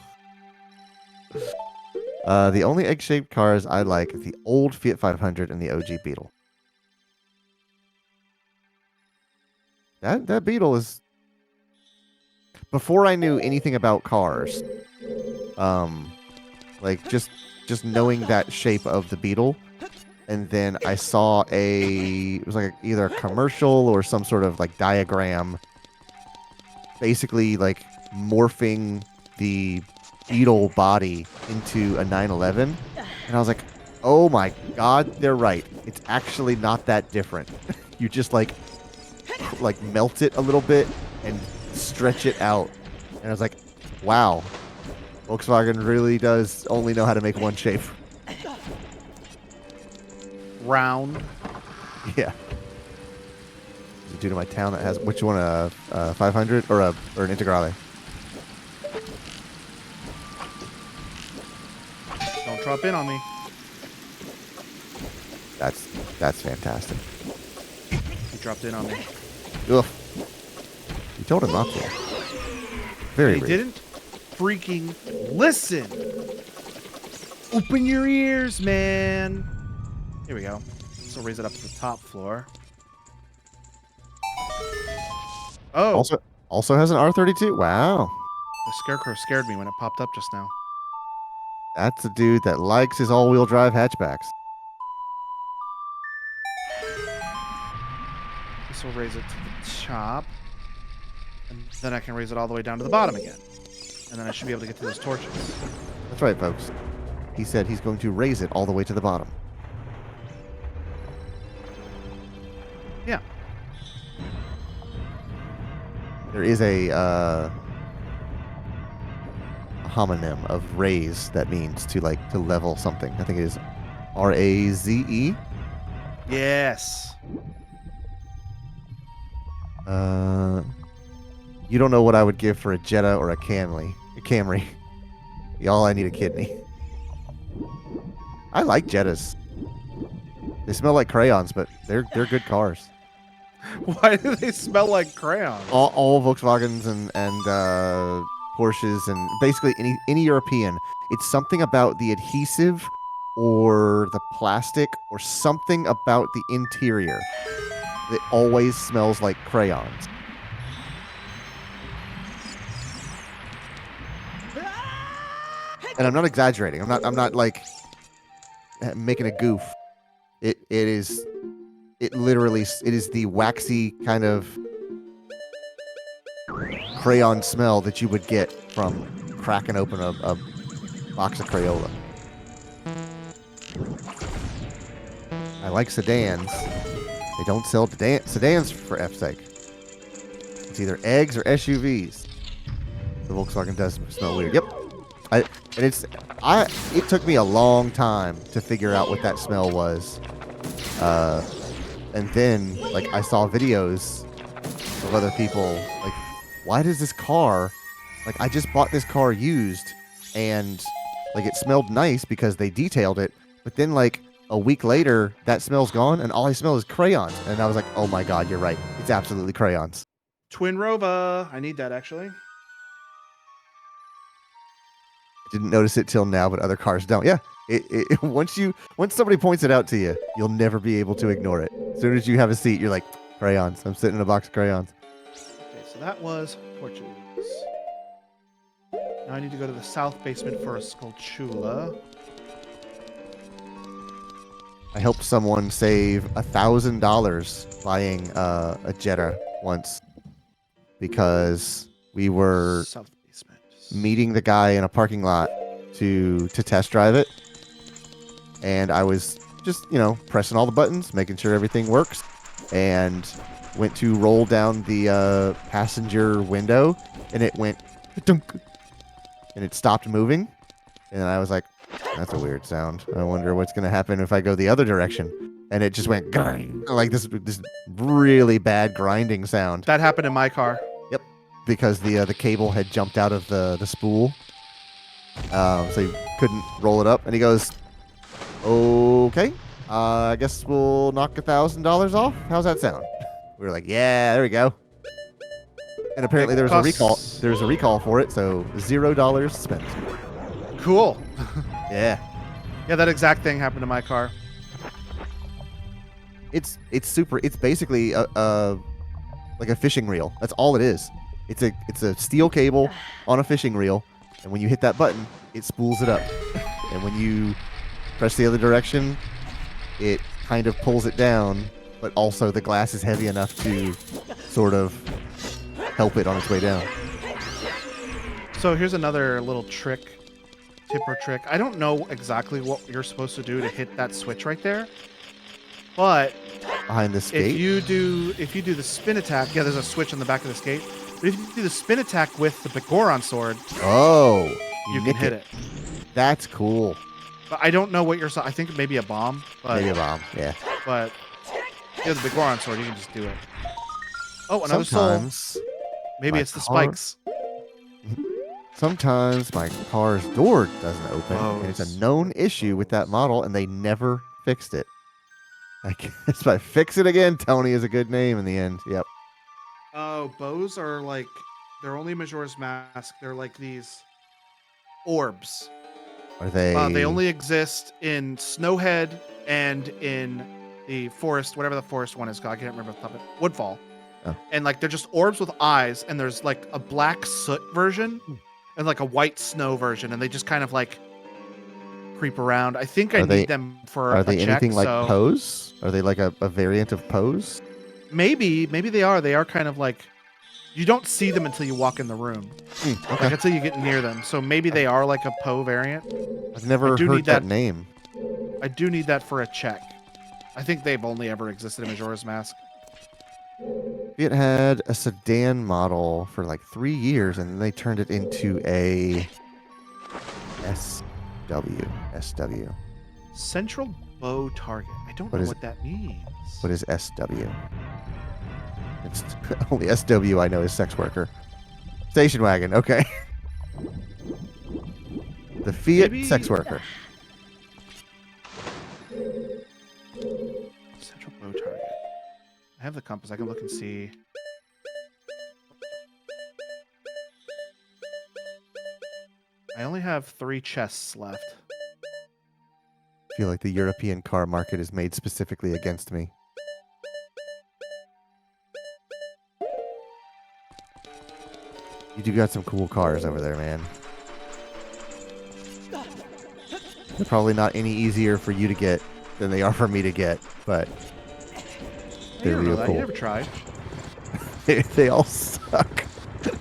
The only egg-shaped cars I like is the old Fiat 500 and the OG Beetle. That Beetle is... Before I knew anything about cars, like just knowing that shape of the Beetle, and then I saw it was like either a commercial or some sort of like diagram, basically like morphing the Beetle body into a 911, and I was like, oh my god, they're right. It's actually not that different. You just like melt it a little bit and stretch it out. And I was like, wow, Volkswagen really does only know how to make one shape. Round. Yeah. Is it due to my town that has which one? A 500 or an Integrale? Don't drop in on me. That's fantastic. He dropped in on me. Ugh. You told him not to. Very He rude. didn't freaking listen. Open your ears, man. Here we go. So raise it up to the top floor. Oh, Also has an R32. Wow. the scarecrow scared me when it popped up just now. That's a dude that likes his all-wheel drive hatchbacks. This will raise it to the top. And then I can raise it all the way down to the bottom again. And then I should be able to get to those torches. That's right, folks. He said he's going to raise it all the way to the bottom. Yeah. There is a homonym of raise that means to level something. I think it is RAZE. Yes. You don't know what I would give for a Jetta or a Camry. Y'all, I need a kidney. I like Jettas. They smell like crayons, but they're good cars. Why do they smell like crayons? All Volkswagens and Porsches and basically any European. It's something about the adhesive or the plastic or something about the interior that always smells like crayons. And I'm not exaggerating. I'm not like making a goof. It is the waxy kind of crayon smell that you would get from cracking open a box of Crayola. I like sedans. They don't sell sedans for F's sake. It's either eggs or SUVs. The Volkswagen does smell weird. Yep. It took me a long time to figure out what that smell was. And then, I saw videos of other people, why does this car, I just bought this car used, and, it smelled nice because they detailed it, but then, a week later, that smell's gone, and all I smell is crayons. And I was like, oh my god, you're right. It's absolutely crayons. Twin Rova. I need that, actually. Didn't notice it till now, but other cars don't. Yeah, once somebody points it out to you, you'll never be able to ignore it. As soon as you have a seat, you're like, crayons. I'm sitting in a box of crayons. Okay, so that was torches. Now I need to go to the south basement for a Skulltula. I helped someone save $1,000 buying a Jetta once because we were South basement. meeting the guy in a parking lot to test drive it, and I was just pressing all the buttons, making sure everything works, and went to roll down the passenger window, and it went dunk, and it stopped moving, and I was like, that's a weird sound. I wonder what's going to happen if I go the other direction. And it just went like this really bad grinding sound. That happened in my car. Yep, because the cable had jumped out of the spool, so he couldn't roll it up. And he goes, "Okay, I guess we'll knock $1,000 off. How's that sound?" We were like, "Yeah, there we go." And apparently there was a recall. There was a recall for it, so $0 spent. Cool. Yeah. Yeah, that exact thing happened to my car. It's super. It's basically a fishing reel. That's all it is. It's a steel cable on a fishing reel, and when you hit that button, it spools it up. And when you press the other direction, it kind of pulls it down, but also the glass is heavy enough to sort of help it on its way down. So here's another little trick. Tip or trick. I don't know exactly what you're supposed to do to hit that switch right there, but behind the skate, if you do the spin attack, yeah, there's a switch on the back of the skate. But if you do the spin attack with the Bigoron sword, you can hit it. That's cool. But I don't know what you're. I think maybe a bomb. But, maybe a bomb. Yeah. But if you have the Bigoron sword, you can just do it. Oh, another soul. Maybe it's the spikes. Sometimes my car's door doesn't open, and it's a known issue with that model, and they never fixed it. I guess by fix it again, Tony is a good name in the end. Yep. Oh, bows are they're only Majora's Mask. They're like these orbs. Are they? They only exist in Snowhead and in the forest, whatever the forest one is called. I can't remember the top of it. Woodfall. Oh. And like they're just orbs with eyes, and there's like a black soot version and like a white snow version, and they just kind of like creep around. I think I need them for Are a they check. anything like So Pose? Are they like a variant of Pose? maybe they are. They are kind of like, you don't see them until you walk in the room. Okay. Like until you get near them. So maybe they are like a Poe variant. I've never heard that name. I do need that for a check. I think they've only ever existed in Majora's Mask. It had a sedan model for like 3 years, and then they turned it into a SW. Central Bow Target. I don't know what that means. What is SW? It's only SW I know is sex worker. Station wagon. Okay. The Fiat sex worker. Central Bow Target. I have the compass. I can look and see. I only have 3 chests left. I feel like the European car market is made specifically against me. You do got some cool cars over there, man. They're probably not any easier for you to get than they are for me to get, but they're real cool. You never tried. They all suck. Did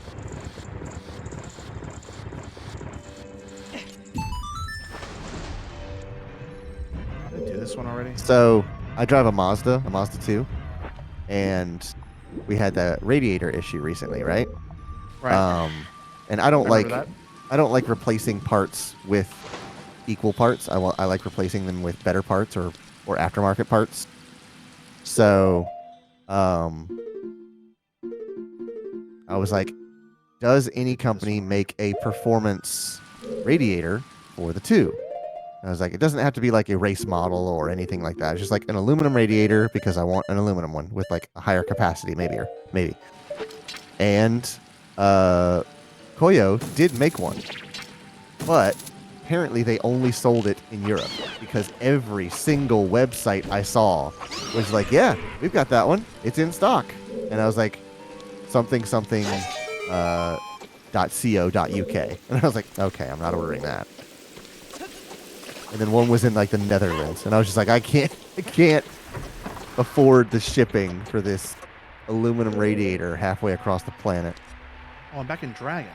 I do this one already? So I drive a Mazda 2, and we had the radiator issue recently, right? Right. And I don't like replacing parts with equal parts. I like replacing them with better parts or aftermarket parts. So, I was like, does any company make a performance radiator for the 2? I was like, it doesn't have to be like a race model or anything like that. It's just like an aluminum radiator because I want an aluminum one with like a higher capacity, maybe. And Koyo did make one, but apparently they only sold it in Europe because every single website I saw was like, yeah, we've got that one. It's in stock. And I was like, something, .co.uk. And I was like, okay, I'm not ordering that. And then one was in like the Netherlands. And I was just like, I can't afford the shipping for this aluminum radiator halfway across the planet. Oh, I'm back in Dragon.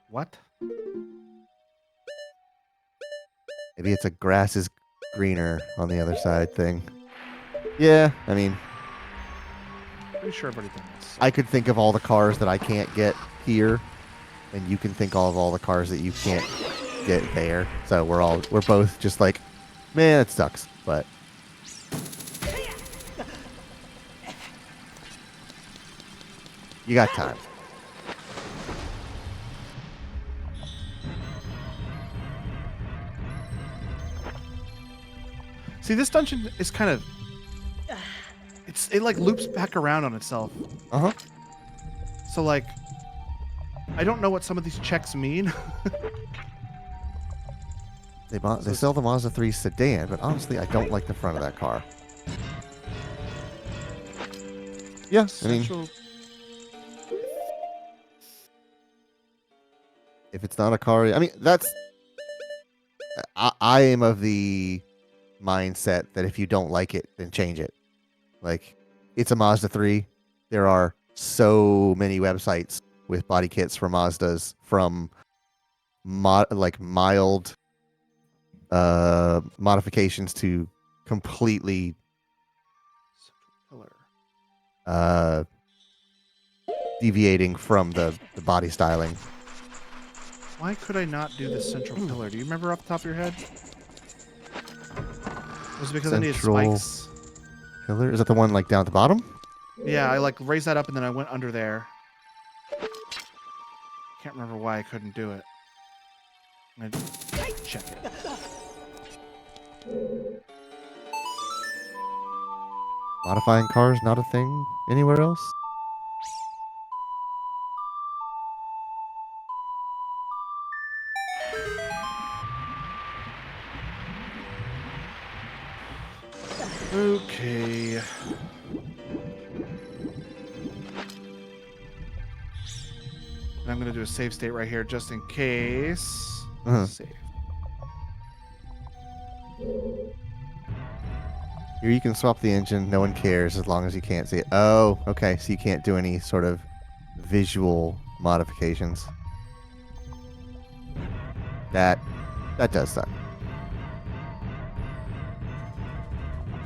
What? Maybe it's a grass is greener on the other side thing. Yeah, I mean, Pretty sure everybody did this. I could think of all the cars that I can't get here, and you can think of all the cars that you can't get there. So we're both just like, man, it sucks, but you got time. See, this dungeon is kind of... It like loops back around on itself. Uh-huh. So like, I don't know what some of these checks mean. They sell the Mazda 3 sedan, but honestly, I don't like the front of that car. Yeah, I mean, if it's not a car, I mean, I am of the mindset that if you don't like it, then change it. Like, it's a Mazda 3. There are so many websites with body kits for Mazdas, from mild modifications to completely deviating from the body styling. Why could I not do the central pillar? Do you remember off the top of your head? Was it because I needed spikes? Pillar? Is that the one like down at the bottom? Yeah, I like raised that up and then I went under there. Can't remember why I couldn't do it. I'm gonna check it. Modifying cars not a thing anywhere else? Okay. And I'm going to do a save state right here just in case. Save. Here you can swap the engine. No one cares as long as you can't see it. Oh, okay. So you can't do any sort of visual modifications. That does suck.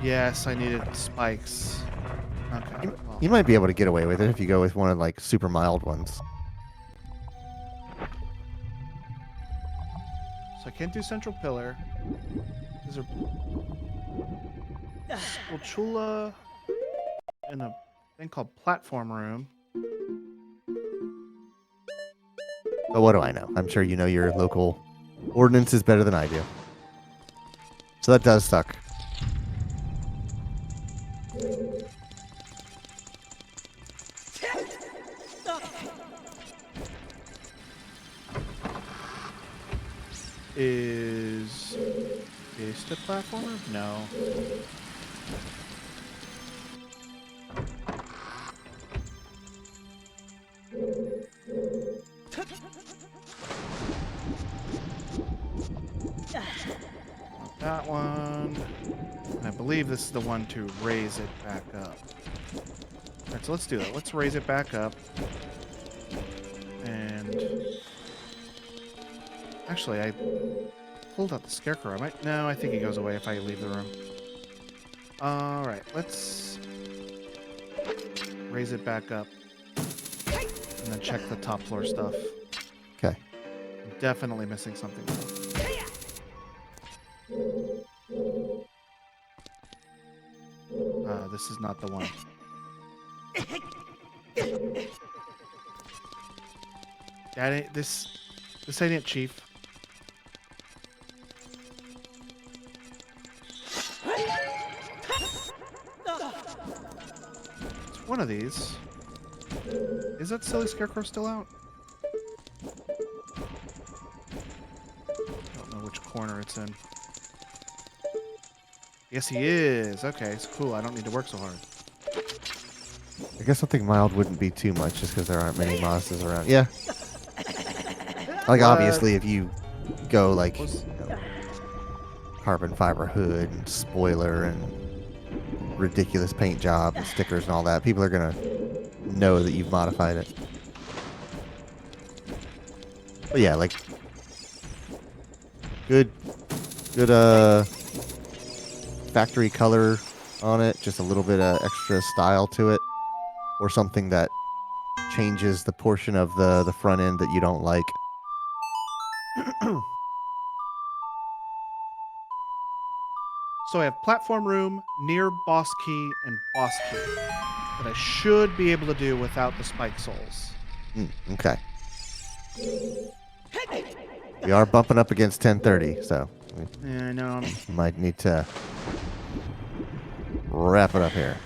Yes, I needed spikes. Okay. Well. You might be able to get away with it if you go with one of like super mild ones. So I can't do central pillar. Is there Chula in a thing called platform room? But what do I know? I'm sure you know your local ordinances better than I do. So that does suck. Is a platformer? No. Not that one. And I believe this is the one to raise it back up. Alright, so let's do that. Let's raise it back up. And actually, I pulled out the scarecrow. No, I think he goes away if I leave the room. Alright, let's raise it back up. And then check the top floor stuff. Okay. I'm definitely missing something though. This is not the one. That ain't this ain't it, Chief. It's one of these. Is that silly scarecrow still out? Don't know which corner it's in. Yes, he is. Okay, it's cool. I don't need to work so hard. I guess something mild wouldn't be too much just because there aren't many monsters around. Yeah. Like, obviously, if you go, like, you know, carbon fiber hood and spoiler and ridiculous paint job and stickers and all that, people are going to know that you've modified it. But yeah, like, good, factory color on it, just a little bit of extra style to it, or something that changes the portion of the front end that you don't like. So I have platform room, near boss key, and boss key that I should be able to do without the spike souls. Okay. We are bumping up against 10:30, so Yeah, I know. we might need to wrap it up here.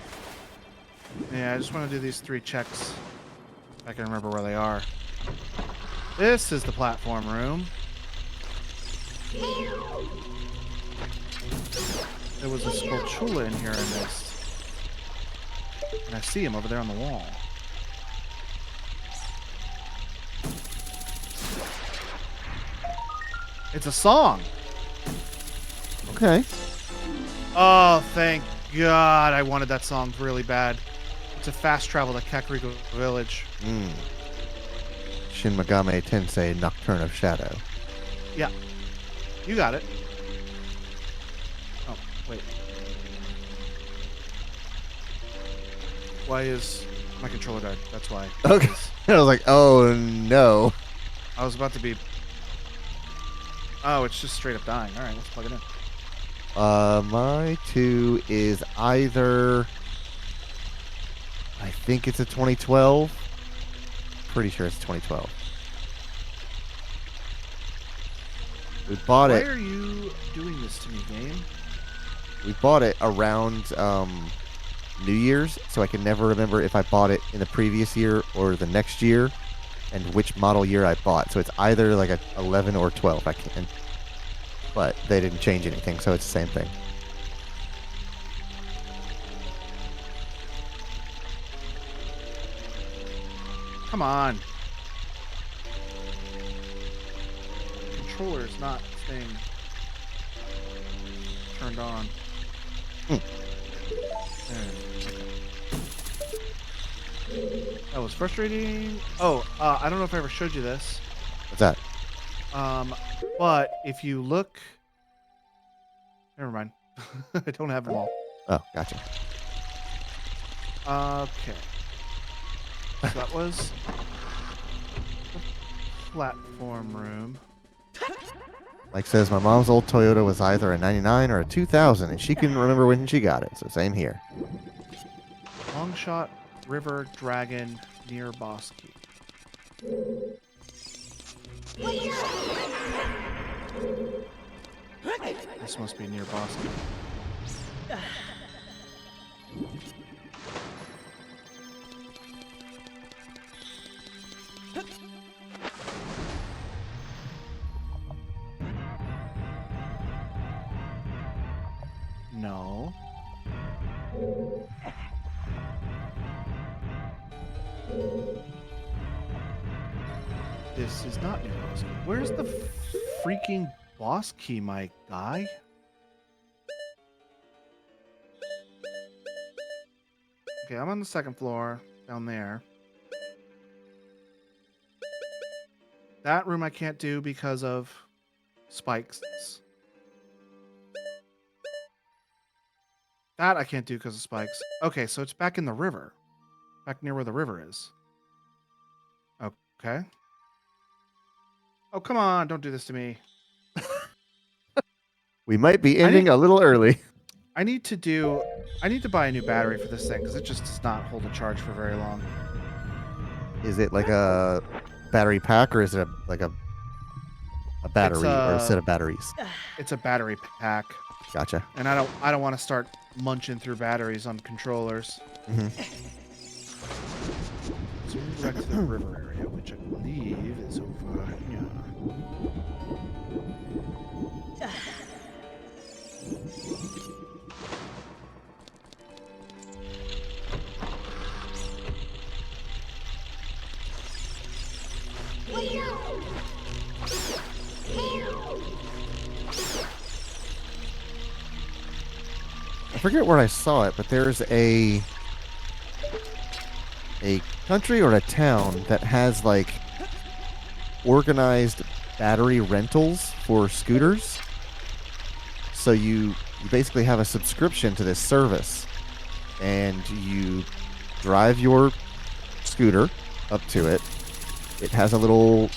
Yeah, I just want to do these 3 checks. If I can remember where they are. This is the platform room. There was a Skulltula in here I missed. And I see him over there on the wall. It's a song. Okay. Oh, thank God. I wanted that song really bad. It's a fast travel to Kakariko Village. Shin Megami Tensei Nocturne of Shadow. Yeah. You got it. Oh, wait. Why is my controller died? That's why. Okay. I was like, oh no. I was about to be... Oh, it's just straight up dying. All right, let's plug it in. My 2 is either... I think it's a 2012. Pretty sure it's 2012. We bought it. Why are you doing this to me, game? We bought it around New Year's, so I can never remember if I bought it in the previous year or the next year, and which model year I bought. So it's either like a 11 or 12. I can't. But they didn't change anything, so it's the same thing. come on. The controller's not staying turned on. Hmm. That was frustrating. Oh, I don't know if I ever showed you this. What's that? But if you look, never mind. I don't have them all. Oh, gotcha. Okay. So that was the platform room. Mike says my mom's old Toyota was either a 99 or a 2000, and she couldn't remember when she got it. So same here. Longshot River Dragon near Boss Key. This must be near Boss Key. No. This is not near Boss Key. Where's the freaking Boss Key, my guy? Okay, I'm on the second floor, down there. That room I can't do because of spikes. That I can't do because of spikes. Okay, so it's back in the river. Back near where the river is. Okay. Oh, come on, don't do this to me. We might be ending a little early. I need to buy a new battery for this thing because it just does not hold a charge for very long. Is it like a battery pack, or is it like a battery or a set of batteries? It's a battery pack. Gotcha. And I don't want to start munching through batteries on controllers. Mm-hmm. So we go back to the river area, which I believe is over here. I forget where I saw it, but there's a country or a town that has like organized battery rentals for scooters. So you basically have a subscription to this service, and you drive your scooter up to it. It has a little,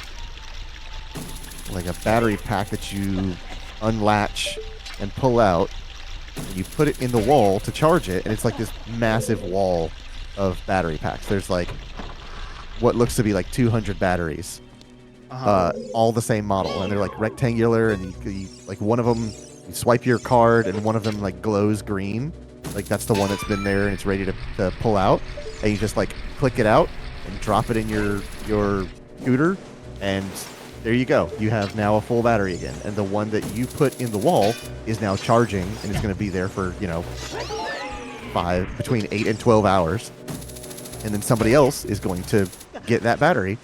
like a battery pack that you unlatch and pull out, and you put it in the wall to charge it, and it's like this massive wall of battery packs. There's like what looks to be like 200 batteries, all the same model, and they're like rectangular, and you like one of them, you swipe your card, and one of them like glows green, like that's the one that's been there and it's ready to pull out, and you just like click it out and drop it in your scooter, and there you go. You have now a full battery again, and the one that you put in the wall is now charging, and it's going to be there for between 8 and 12 hours, and then somebody else is going to get that battery.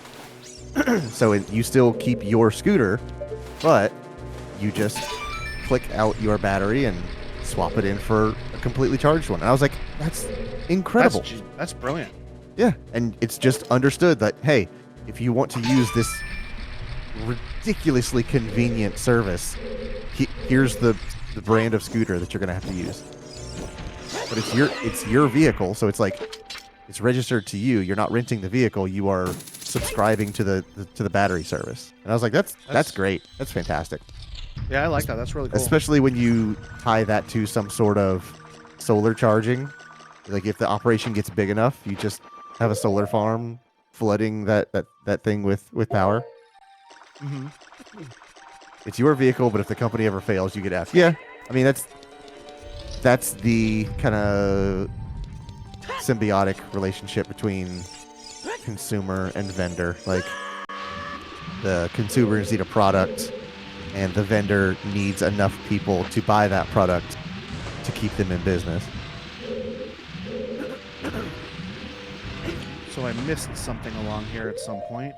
So you still keep your scooter, but you just click out your battery and swap it in for a completely charged one. And I was like, that's incredible. That's brilliant. Yeah, and it's just understood that, hey, if you want to use this ridiculously convenient service, here's the brand of scooter that you're going to have to use. But it's your vehicle, so it's like it's registered to you. You're not renting the vehicle. You are subscribing to the battery service. And I was like, that's great. That's fantastic. Yeah, I like that. That's really cool. Especially when you tie that to some sort of solar charging. Like if the operation gets big enough, you just have a solar farm flooding that thing with power. Mm-hmm. It's your vehicle, but if the company ever fails, you get F. Yeah, I mean that's the kind of symbiotic relationship between consumer and vendor. Like the consumers need a product, and the vendor needs enough people to buy that product to keep them in business. So I missed something along here at some point.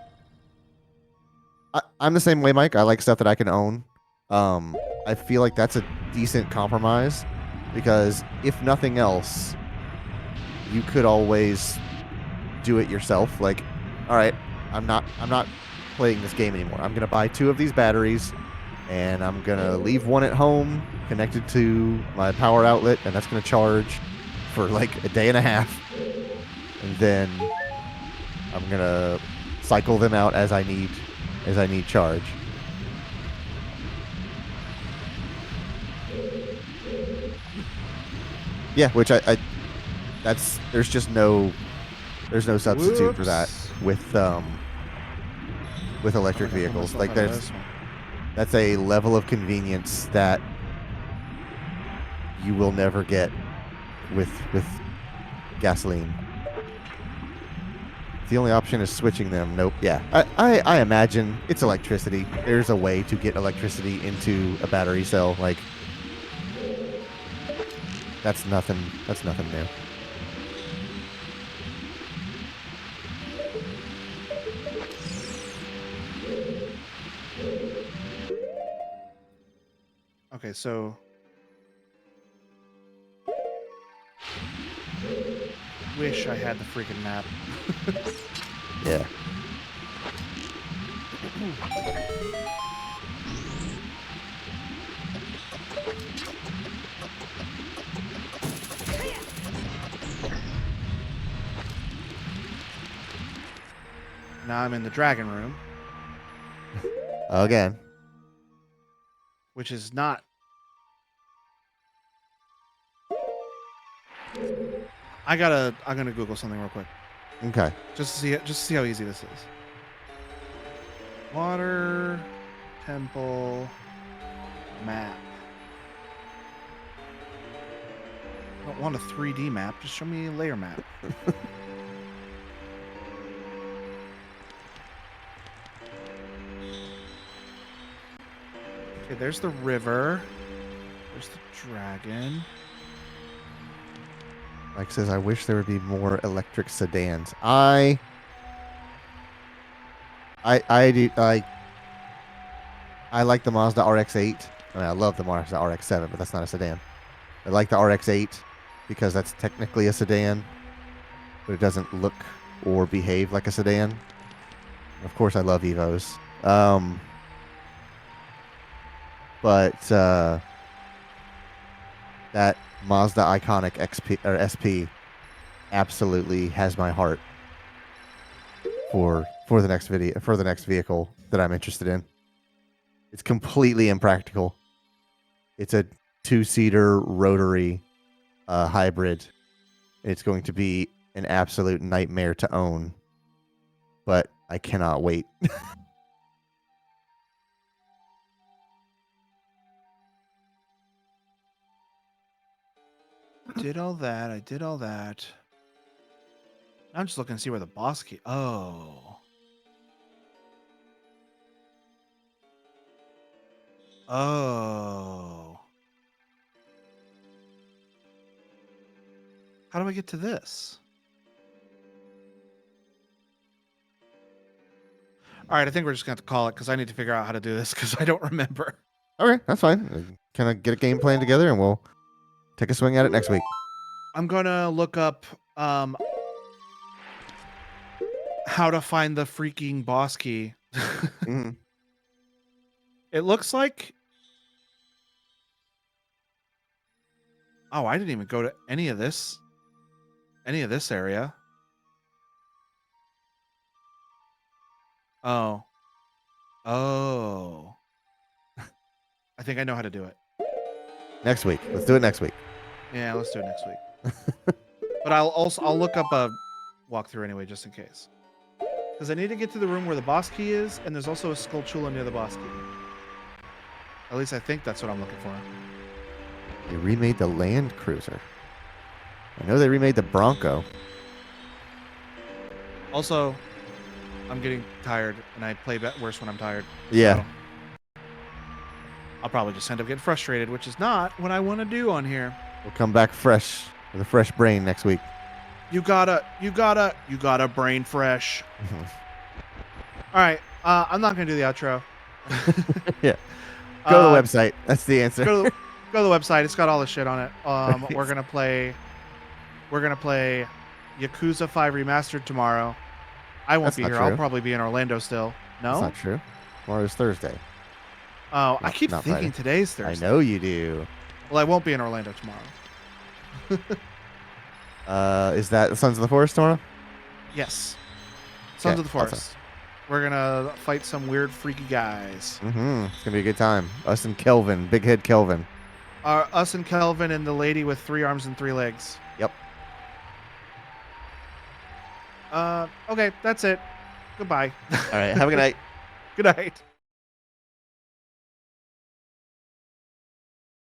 I'm the same way, Mike. I like stuff that I can own. I feel like that's a decent compromise because if nothing else, you could always do it yourself. Like, all right, I'm not playing this game anymore. I'm gonna buy 2 of these batteries, and I'm gonna leave one at home connected to my power outlet, and that's gonna charge for like a day and a half, and then I'm gonna cycle them out as I need charge. Yeah, which I that's there's no substitute for that with electric vehicles. Like that's a level of convenience that you will never get with gasoline. The only option is switching them. Nope. Yeah. I imagine it's electricity. There's a way to get electricity into a battery cell. Like that's nothing new. Okay, so wish I had the freaking map. Yeah. Now I'm in the dragon room, Again. which is not. I'm gonna Google something real quick. Okay. Just to see how easy this is. Water temple map. I don't want a 3D map. Just show me a layer map. Okay, there's the river. There's the dragon. Mike says, I wish there would be more electric sedans. I like the Mazda RX-8. I mean, I love the Mazda RX-7, but that's not a sedan. I like the RX-8 because that's technically a sedan, but it doesn't look or behave like a sedan. Of course, I love Evos. But that Mazda Iconic XP or SP absolutely has my heart for the next vehicle that I'm interested in. It's completely impractical. It's a 2-seater rotary hybrid. It's going to be an absolute nightmare to own, but I cannot wait. Did all that. I did all that. I'm just looking to see where the boss key. Oh. Oh. How do I get to this? All right, I think we're just going to have to call it because I need to figure out how to do this because I don't remember. Okay, that's fine. Kind of get a game plan together and we'll take a swing at it next week. I'm going to look up how to find the freaking boss key. Mm-hmm. It looks like... Oh, I didn't even go to any of this area. Oh. Oh. I think I know how to do it. Next week. Let's do it next week. Yeah, let's do it next week. But I'll look up a walkthrough anyway, just in case. Because I need to get to the room where the boss key is, and there's also a Skulltula near the boss key. At least I think that's what I'm looking for. They remade the Land Cruiser. I know they remade the Bronco. Also, I'm getting tired, and I play worse when I'm tired. Yeah. So I'll probably just end up getting frustrated, which is not what I want to do on here. We'll come back fresh with a fresh brain next week. You gotta brain fresh. All right. I'm not gonna do the outro. Yeah. Go to the uh, website. That's the answer. go to the website. It's got all the shit on it. We're gonna play Yakuza 5 Remastered tomorrow. I won't That's be not here. I'll true. probably be in Orlando still. That's No? not true. Tomorrow's Thursday. Oh, I keep Not thinking Friday. today's I Thursday. know you do. Well, I won't be in Orlando tomorrow. Is that Sons of the Forest tomorrow? Yes. Sons Okay, of the awesome. Forest. We're gonna fight some weird, freaky guys. It's gonna be a good time. Us and Kelvin, big head Kelvin. Us and Kelvin and the lady with 3 arms and 3 legs. Yep. Okay, that's it. Goodbye. All right. Have a good night. Good night.